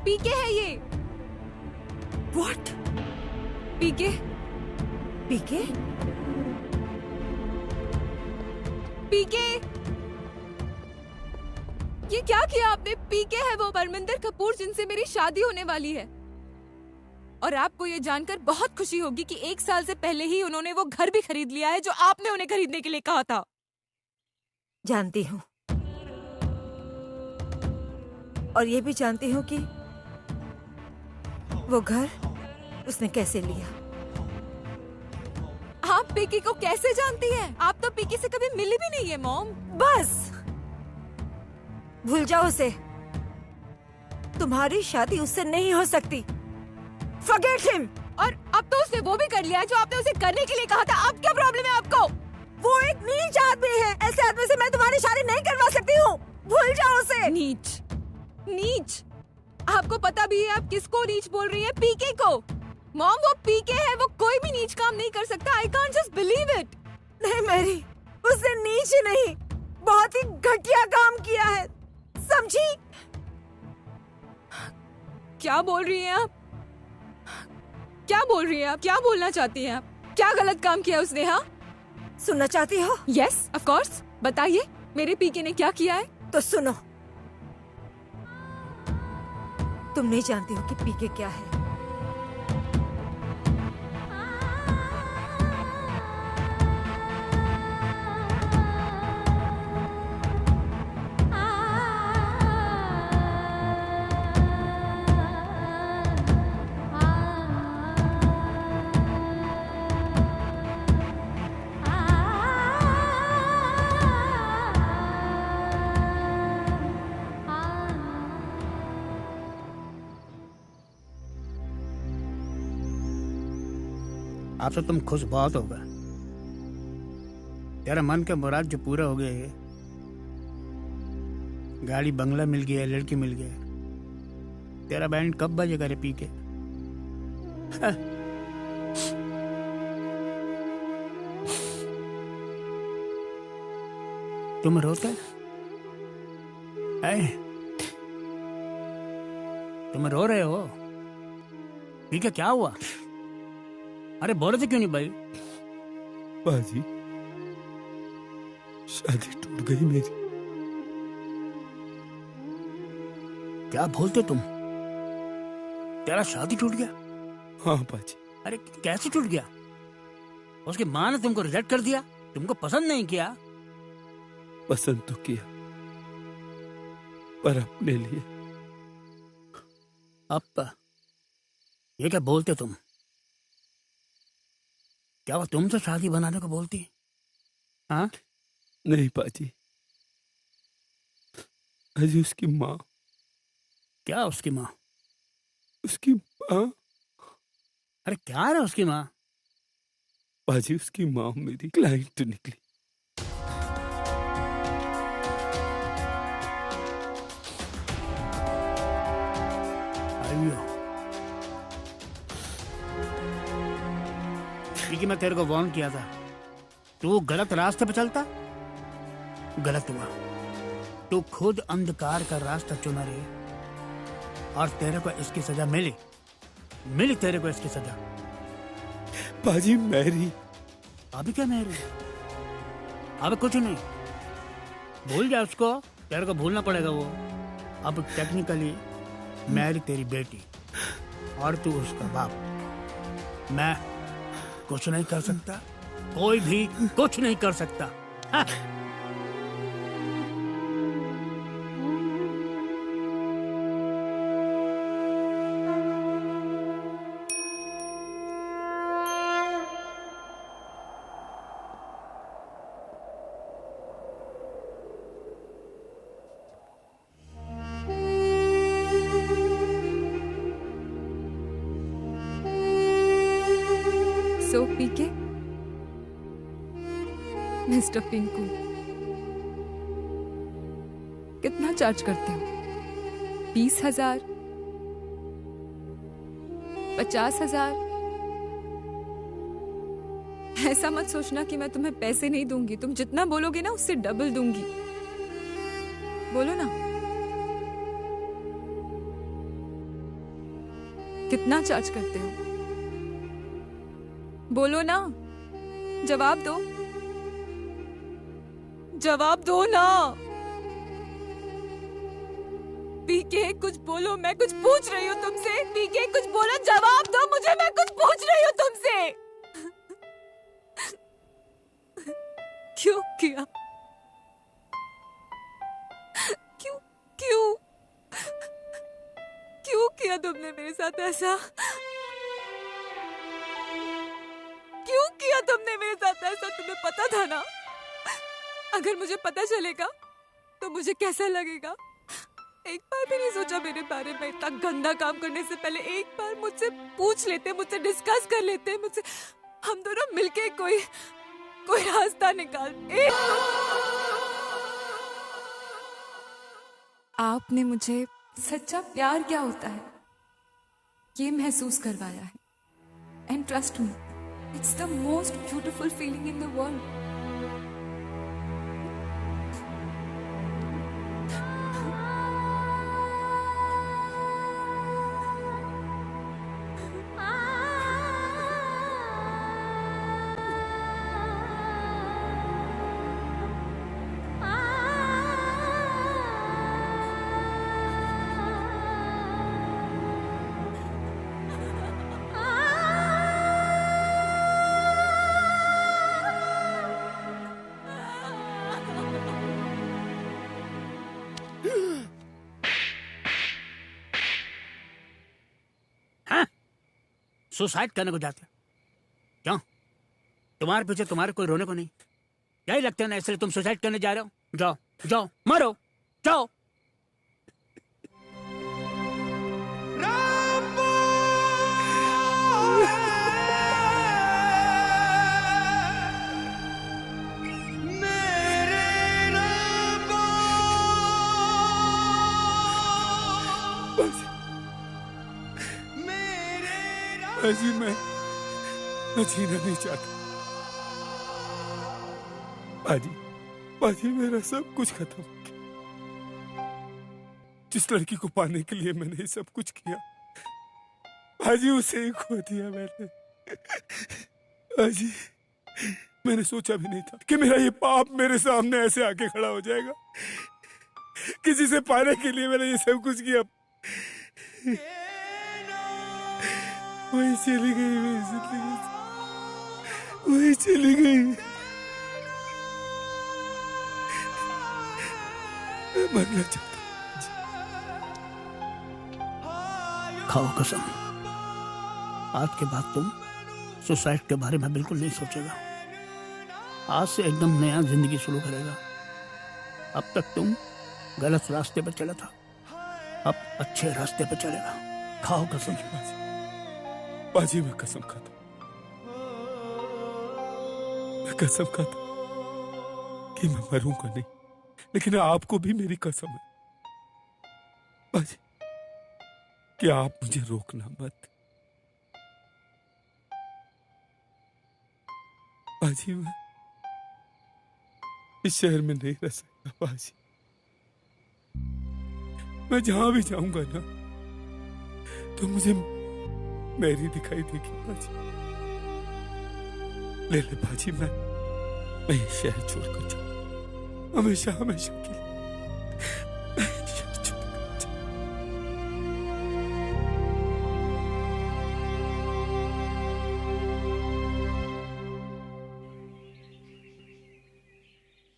पीके है ये। What? पीके? पीके? पीके? ये क्या किया आपने? पीके है वो परमिंदर कपूर जिनसे मेरी शादी होने वाली है। और आपको ये जानकर बहुत खुशी होगी कि 1 साल से पहले ही उन्होंने वो घर भी खरीद लिया है जो आपने उन्हें खरीदने के लिए कहा था। जानती हूँ, और ये भी जानती हूँ कि वो घर उसने कैसे लिया। आप पीके को कैसे जानती हैं? आप तो पीके से कभी मिली भी नहीं है मॉम। बस भूल जाओ उसे। तुम्हारी शादी उससे नहीं हो सकती। Forget him! और अब तो उसने वो भी कर लिया है जो आपने उसे करने के लिए कहा था। अब क्या प्रॉब्लम है आपको? वो एक नीच आदमी है। ऐसे आदमी से मैं तुम्हारी शादी नहीं करवा सकती हूँ। भूल जाओ उसे। नीच। आपको पता भी है आप किसको नीच बोल रही हैं? पीके को। मॉम, वो पीके है, वो कोई भी नीच काम नहीं कर सकता। I can't just believe it. नहीं मैरी, उसने नीच ही नहीं, बहुत ही घटिया काम किया है, समझी? क्या बोल रही हैं आप? क्या बोल रही हैं आप? क्या बोलना चाहती हैं आप? क्या गलत काम किया उसने? हाँ, सुनना चाहती हो? Yes, of course. बताइए, मेरे पीके ने क्या किया है? तो सुनो। तुम नहीं जानती हो कि पीके क्या है। अब तो तुम खुश बहुत होगा। तेरा मन का मुराद जो पूरा हो गया है, गाड़ी बंगला मिल गया, लड़की मिल गया, तेरा बैंड कब बजेगा रे पी के? तुम रोते हैं? तुम रो रहे हो? ठीक है, क्या हुआ? अरे बोले थे क्यों नहीं भाई? बाजी, शादी टूट गई मेरी। क्या बोलते तुम? तेरा शादी टूट गया? हाँ बाजी। अरे कैसे टूट गया? उसकी माँ ने तुमको रिजेक्ट कर दिया? तुमको पसंद नहीं किया? पसंद तो किया, पर अपने लिए। अब ये क्या बोलते तुम? क्या वो तुमसे शादी बनाने को बोलती? हाँ? नहीं पाजी, अजी उसकी माँ। क्या उसकी माँ? उसकी माँ। अरे क्या है उसकी माँ? पाजी उसकी माँ मेरी क्लाइंट निकली। ठीक है, मैं तेरे को वार्न किया था, तू गलत रास्ते पे चलता, गलत हुआ। तू खुद अंधकार का रास्ता चुना रे, और तेरे को इसकी सजा मिली तेरे को इसकी सजा। पाजी मैरी। अभी क्या मैरी? अब कुछ नहीं, भूल जा उसको, तेरे को भूलना पड़ेगा वो। अब टेक्निकली मैरी तेरी बेटी और तू उसका बाप। मैं कुछ नहीं कर सकता, कोई भी कुछ नहीं कर सकता। हाँ। सो पीके, मिस्टर पिंकू, कितना चार्ज करते हो? 20,000? 50,000? ऐसा मत सोचना कि मैं तुम्हें पैसे नहीं दूंगी। तुम जितना बोलोगे ना उससे डबल दूंगी। बोलो ना, कितना चार्ज करते हो? बोलो ना, जवाब दो, जवाब दो ना। पीके कुछ बोलो, मैं कुछ पूछ रही हूँ तुमसे। पीके कुछ बोलो, जवाब दो मुझे, मैं कुछ पूछ रही हूँ तुमसे। क्यों किया? क्यों क्यों क्यों किया तुमने मेरे साथ ऐसा? क्यों किया तुमने मेरे साथ ऐसा? तुम्हें पता था ना, अगर मुझे पता चलेगा तो मुझे कैसा लगेगा? एक बार भी नहीं सोचा मेरे बारे में? इतना गंदा काम करने से पहले एक बार मुझसे पूछ लेते, मुझसे डिस्कस कर लेते, मुझसे हम दोनों मिलके कोई रास्ता निकालते। आपने मुझे सच्चा प्यार क्या होता है ये महसूस करवाया है। And trust me, it's the most beautiful feeling in the world. Suicide करने को जाते? क्यों? तुम्हारे पीछे तुम्हारे कोई रोने को नहीं? यही लगता है ना, इसलिए तुम सुसाइड करने जा रहे हो? जाओ जाओ मरो, जाओ। बाजी मैं जीना नहीं चाहता। बाजी मेरा सब कुछ खत्म हो गया। जिस लड़की को पाने के लिए मैंने ये सब कुछ किया, बाजी उसे ही खो दिया मैंने। बाजी मैंने सोचा भी नहीं था कि मेरा ये पाप मेरे सामने ऐसे आके खड़ा हो जाएगा। किसी से पाने के लिए मैंने ये सब कुछ किया, वही चली गई मेरी जिंदगी से, वही चली गई। मैं मरना चाहता हूँ। खाओ कसम, आज के बाद तुम सुसाइड के बारे में बिल्कुल नहीं सोचेगा। आज से एकदम नया जिंदगी शुरू करेगा। अब तक तुम गलत रास्ते पर चला था, अब अच्छे रास्ते पर चलेगा। खाओ कसम। बाजी मैं कसम खाता, मैं कसम खाता कि मैं मरूंगा नहीं, लेकिन आपको भी मेरी कसम है बाजी कि आप मुझे रोकना मत। बाजी मैं इस शहर में नहीं रह सकता बाजी। मैं जहां भी जाऊंगा ना तो मुझे मेरी दिखाई देगी बाजी। ले बाजी, मैं ये शहर छोड़कर जाऊं हमेशा हमेशा के लिए।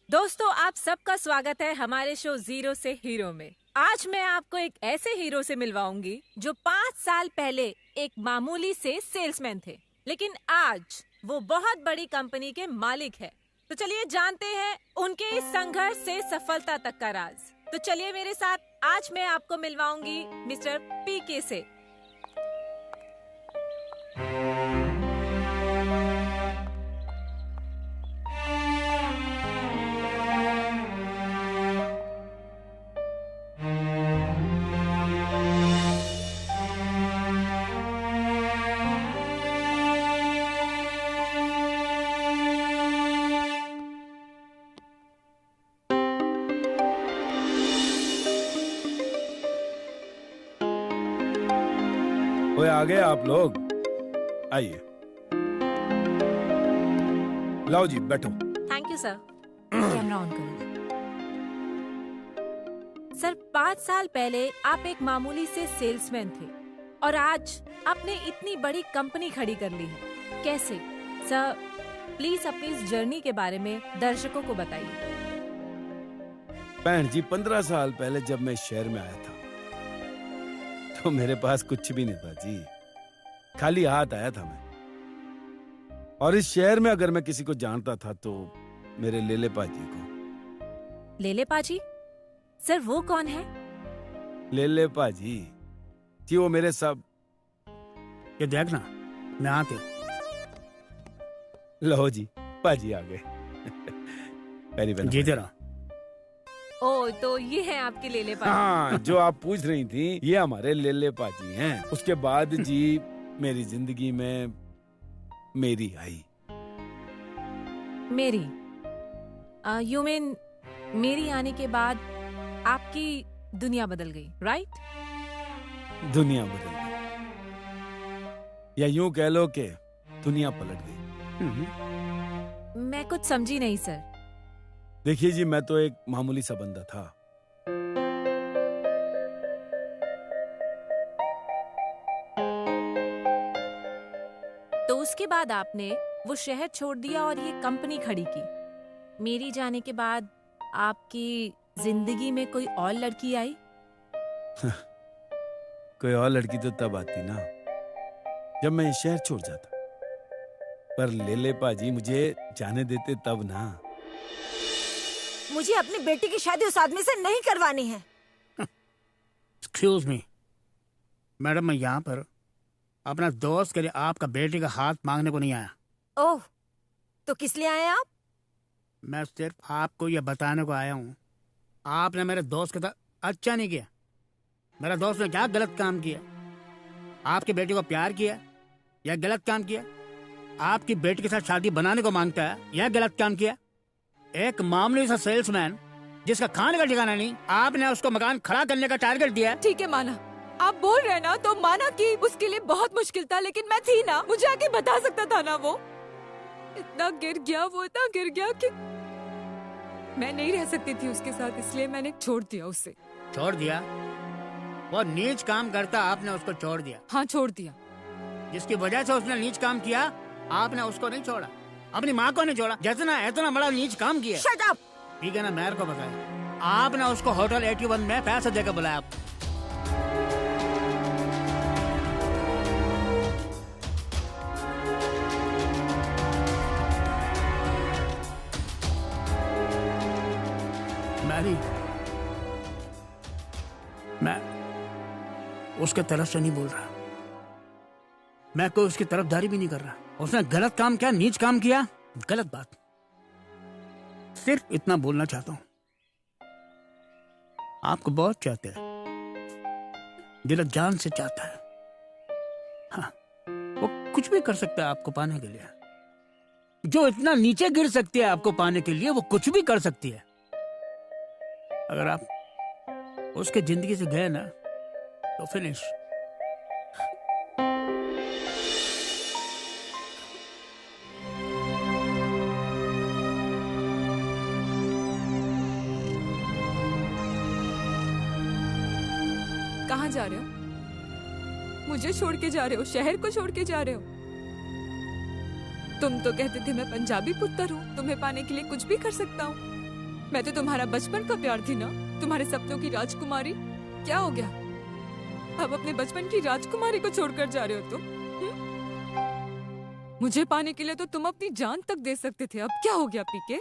दोस्तों, आप सबका स्वागत है हमारे शो जीरो से हीरो में। आज मैं आपको एक ऐसे हीरो से मिलवाऊंगी जो 5 साल पहले एक मामूली से सेल्समैन थे, लेकिन आज वो बहुत बड़ी कंपनी के मालिक है। तो चलिए जानते हैं उनके इस संघर्ष से सफलता तक का राज। तो चलिए मेरे साथ, आज मैं आपको मिलवाऊंगी मिस्टर पीके से। ओए आ गए आप लोग, आइए। लाओ जी बैठो। Thank you sir. Camera on करो। सर, 5 साल पहले आप एक मामूली से सेल्समैन थे और आज आपने इतनी बड़ी कंपनी खड़ी कर ली है। कैसे? सर, प्लीज अपनी इस जर्नी के बारे में दर्शकों को बताइए। बहन जी, 15 साल पहले जब मैं शहर में आया था तो मेरे पास कुछ भी नहीं था जी, खाली हाथ आया था मैं। और इस शहर में अगर मैं किसी को जानता था तो मेरे लेले पाजी को। लेले पाजी? सर, वो कौन है? लेले पाजी जी, वो मेरे सब। ये देखना, मैं आते। लो जी, पाजी आ गए। पहली बार जीते रहो। ओ, तो ये है आपके लेले पाजी। हाँ, जो आप पूछ रही थी, ये हमारे लेले पाजी हैं। उसके बाद जी मेरी जिंदगी में मेरी आई। मेरी? यू मीन मेरी आने के बाद आपकी दुनिया बदल गई, राइट? दुनिया बदल गई, या यूं कह लो कि दुनिया पलट गई। मैं कुछ समझी नहीं सर। देखिए जी, मैं तो एक मामूली सा बंदा था। तो उसके बाद आपने वो शहर छोड़ दिया और ये कंपनी खड़ी की। मेरी जाने के बाद आपकी जिंदगी में कोई और लड़की आई? कोई और लड़की तो तब आती ना जब मैं ये शहर छोड़ जाता, पर लेले पाजी मुझे जाने देते तब ना। मुझे अपनी बेटी की शादी उस आदमी से नहीं करवानी है। एक्सक्यूज मी मैडम, मैं यहाँ पर अपना दोस्त के लिए आपका बेटी का हाथ मांगने को नहीं आया। ओह, तो किस लिए आए आप? मैं सिर्फ आपको यह बताने को आया हूँ, आपने मेरे दोस्त के साथ अच्छा नहीं किया। मेरा दोस्त ने क्या गलत काम किया? आपकी बेटी को प्यार किया, यह गलत काम किया। आपकी बेटी के साथ शादी बनाने को मांगता है, यह गलत काम किया। एक मामूली सा सेल्समैन जिसका खाने का ठिकाना नहीं, आपने उसको मकान खड़ा करने का टारगेट दिया। ठीक है माना, आप बोल रहे ना तो माना कि उसके लिए बहुत मुश्किल था, लेकिन मैं थी ना, मुझे आके बता सकता था ना। वो इतना गिर गया कि मैं नहीं रह सकती थी उसके साथ, इसलिए मैंने छोड़ दिया उसे। छोड़ दिया? वो नीच काम करता, आपने उसको छोड़ दिया? हाँ, छोड़ दिया। जिसकी वजह से उसने नीच काम किया, आपने उसको नहीं छोड़ा, अपनी माँ को नहीं छोड़ा। जैसे इतना बड़ा नीच काम किया। Shut up! ठीक है ना, मेरे को बताया। आपने उसको होटल 81 में पैसे देकर बुलाया। मैं उसके तरफ से नहीं बोल रहा, मैं कोई उसकी तरफदारी भी नहीं कर रहा। उसने गलत काम किया, नीच काम किया, गलत बात। सिर्फ इतना बोलना चाहता हूं, आपको बहुत चाहते हैं, दिल जान से चाहता है। हाँ, वो कुछ भी कर सकता है आपको पाने के लिए। जो इतना नीचे गिर सकती है आपको पाने के लिए, वो कुछ भी कर सकती है। अगर आप उसके जिंदगी से गए ना तो फिनिश। कहाँ जा रहे हो? मुझे छोड़ के जा रहे हो? शहर को छोड़ के जा रहे हो? तुम तो कहते थे मैं पंजाबी पुत्र हूँ, तुम्हें पाने के लिए कुछ भी कर सकता हूँ। मैं तो तुम्हारा बचपन का प्यार थी ना, तुम्हारे सपनों की राजकुमारी। क्या हो गया? अब अपने बचपन की राजकुमारी को छोड़कर जा रहे हो तुम? मुझे पाने के लिए तो तुम अपनी जान तक दे सकते थे, अब क्या हो गया पीके?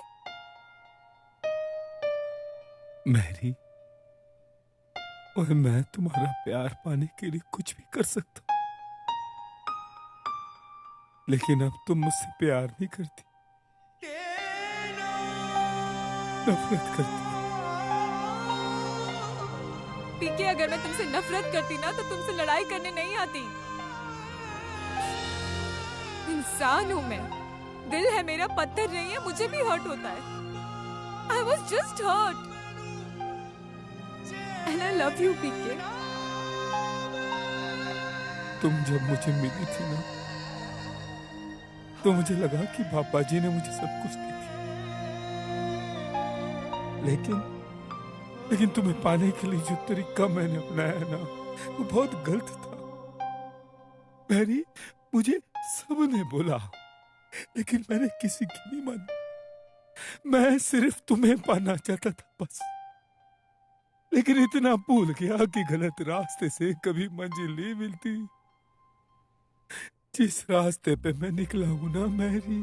मैरी, और मैं तुम्हारा प्यार पाने के लिए कुछ भी कर सकता, लेकिन अब तुम मुझसे प्यार नहीं करती, नफरत करती। पीके, अगर मैं तुमसे नफरत करती ना तो तुमसे लड़ाई करने नहीं आती। इंसान हूँ मैं, दिल है मेरा, पत्थर नहीं है, मुझे भी हर्ट होता है। I was just hurt and I love you, पीके। तुम जब मुझे मिली थी ना तो मुझे लगा कि पापा जी ने मुझे सब कुछ दे दिया, लेकिन तुम्हें पाने के लिए जो तरीका मैंने अपनाया ना वो बहुत गलत था। मैरी, मुझे सबने बोला, लेकिन मैंने किसी की नहीं मानी। मैं सिर्फ तुम्हें पाना चाहता था बस, लेकिन इतना भूल गया कि गलत रास्ते से कभी मंजिल नहीं मिलती। जिस रास्ते पे मैं निकला हूं ना मैरी,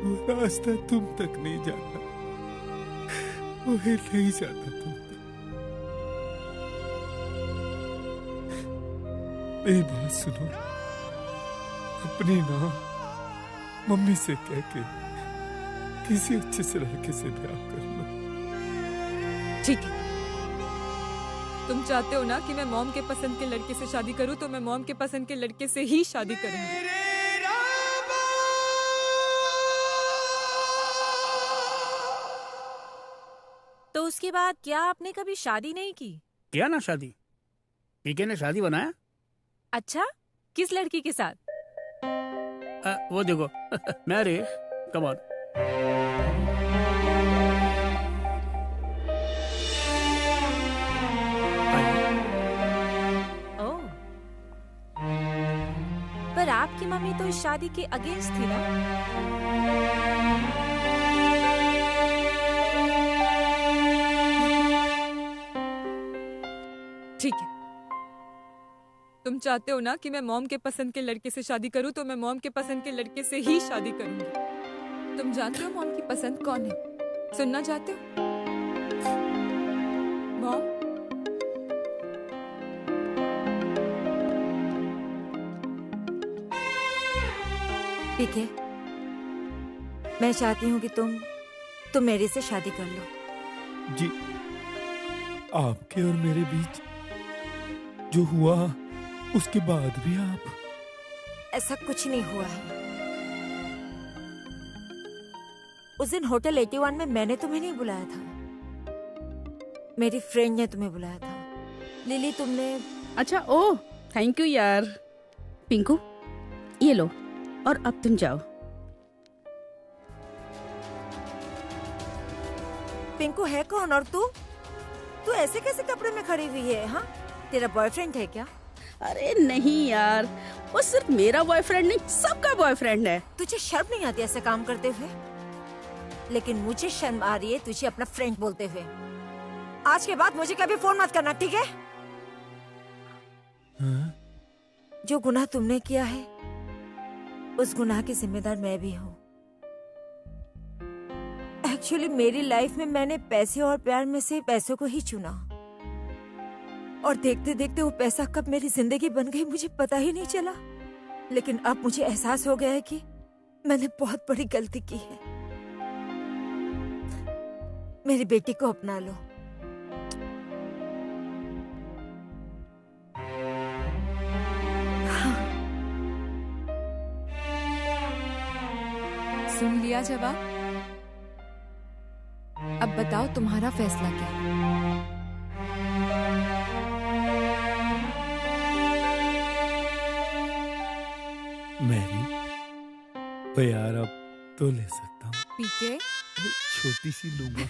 वो रास्ता तुम तक नहीं जाता, वो नहीं जाता तुम तक। मेरी बात सुनो, अपनी ना मम्मी से कह के किसी अच्छे से लड़के से ब्याह कर लो। ठीक है, तुम चाहते हो ना कि मैं मॉम के पसंद के लड़के से शादी करूं, तो मैं मॉम के पसंद के लड़के से ही शादी करूंगी। तो उसके बाद क्या आपने कभी शादी नहीं की? किया ना शादी, पीके ने शादी बनाया। अच्छा, किस लड़की के साथ? वो देखो मैरी, कम ऑन। पर आपकी मम्मी तो इस शादी के अगेंस्ट थी ना? ठीक है, तुम चाहते हो ना कि मैं मॉम के पसंद के लड़के से शादी करूं, तो मैं मॉम के पसंद के लड़के से ही शादी करूंगी। तुम जानते हो मॉम की पसंद कौन है? सुनना चाहते हो? मॉम, ठीक है, मैं चाहती हूँ कि तुम मेरे से शादी कर लो। जी, आपके और मेरे बीच जो हुआ उसके बाद भी आप? ऐसा कुछ नहीं हुआ है। उस दिन होटल 81 में मैंने तुम्हें नहीं बुलाया था, मेरी फ्रेंड ने तुम्हें बुलाया था। लिली तुमने। अच्छा, ओह थैंक यू यार। पिंकू ये लो, और अब तुम जाओ। पिंकू है कौन? और तू ऐसे कैसे कपड़े में खड़ी हुई है? हाँ, तेरा बॉयफ्रेंड है क्या? अरे नहीं यार, वो सिर्फ मेरा बॉयफ्रेंड नहीं, सबका बॉयफ्रेंड है। तुझे शर्म नहीं आती ऐसे काम करते हुए? लेकिन मुझे शर्म आ रही है तुझे अपना फ्रेंड बोलते हुए। आज के बाद मुझे कभी फोन मत करना, ठीक है? जो गुनाह तुमने किया है उस गुनाह की जिम्मेदार मैं भी हूँ। एक्चुअली मेरी लाइफ में मैंने पैसे और प्यार में से पैसों को ही चुना, और देखते देखते वो पैसा कब मेरी जिंदगी बन गई मुझे पता ही नहीं चला। लेकिन अब मुझे एहसास हो गया है कि मैंने बहुत बड़ी गलती की है। मेरी बेटी को अपना लो। सुन लिया जवाब? अब बताओ तुम्हारा फैसला क्या है? मैरी, ओ यार अब तो ले सकता हूँ। पीके? छोटी सी लूंगा।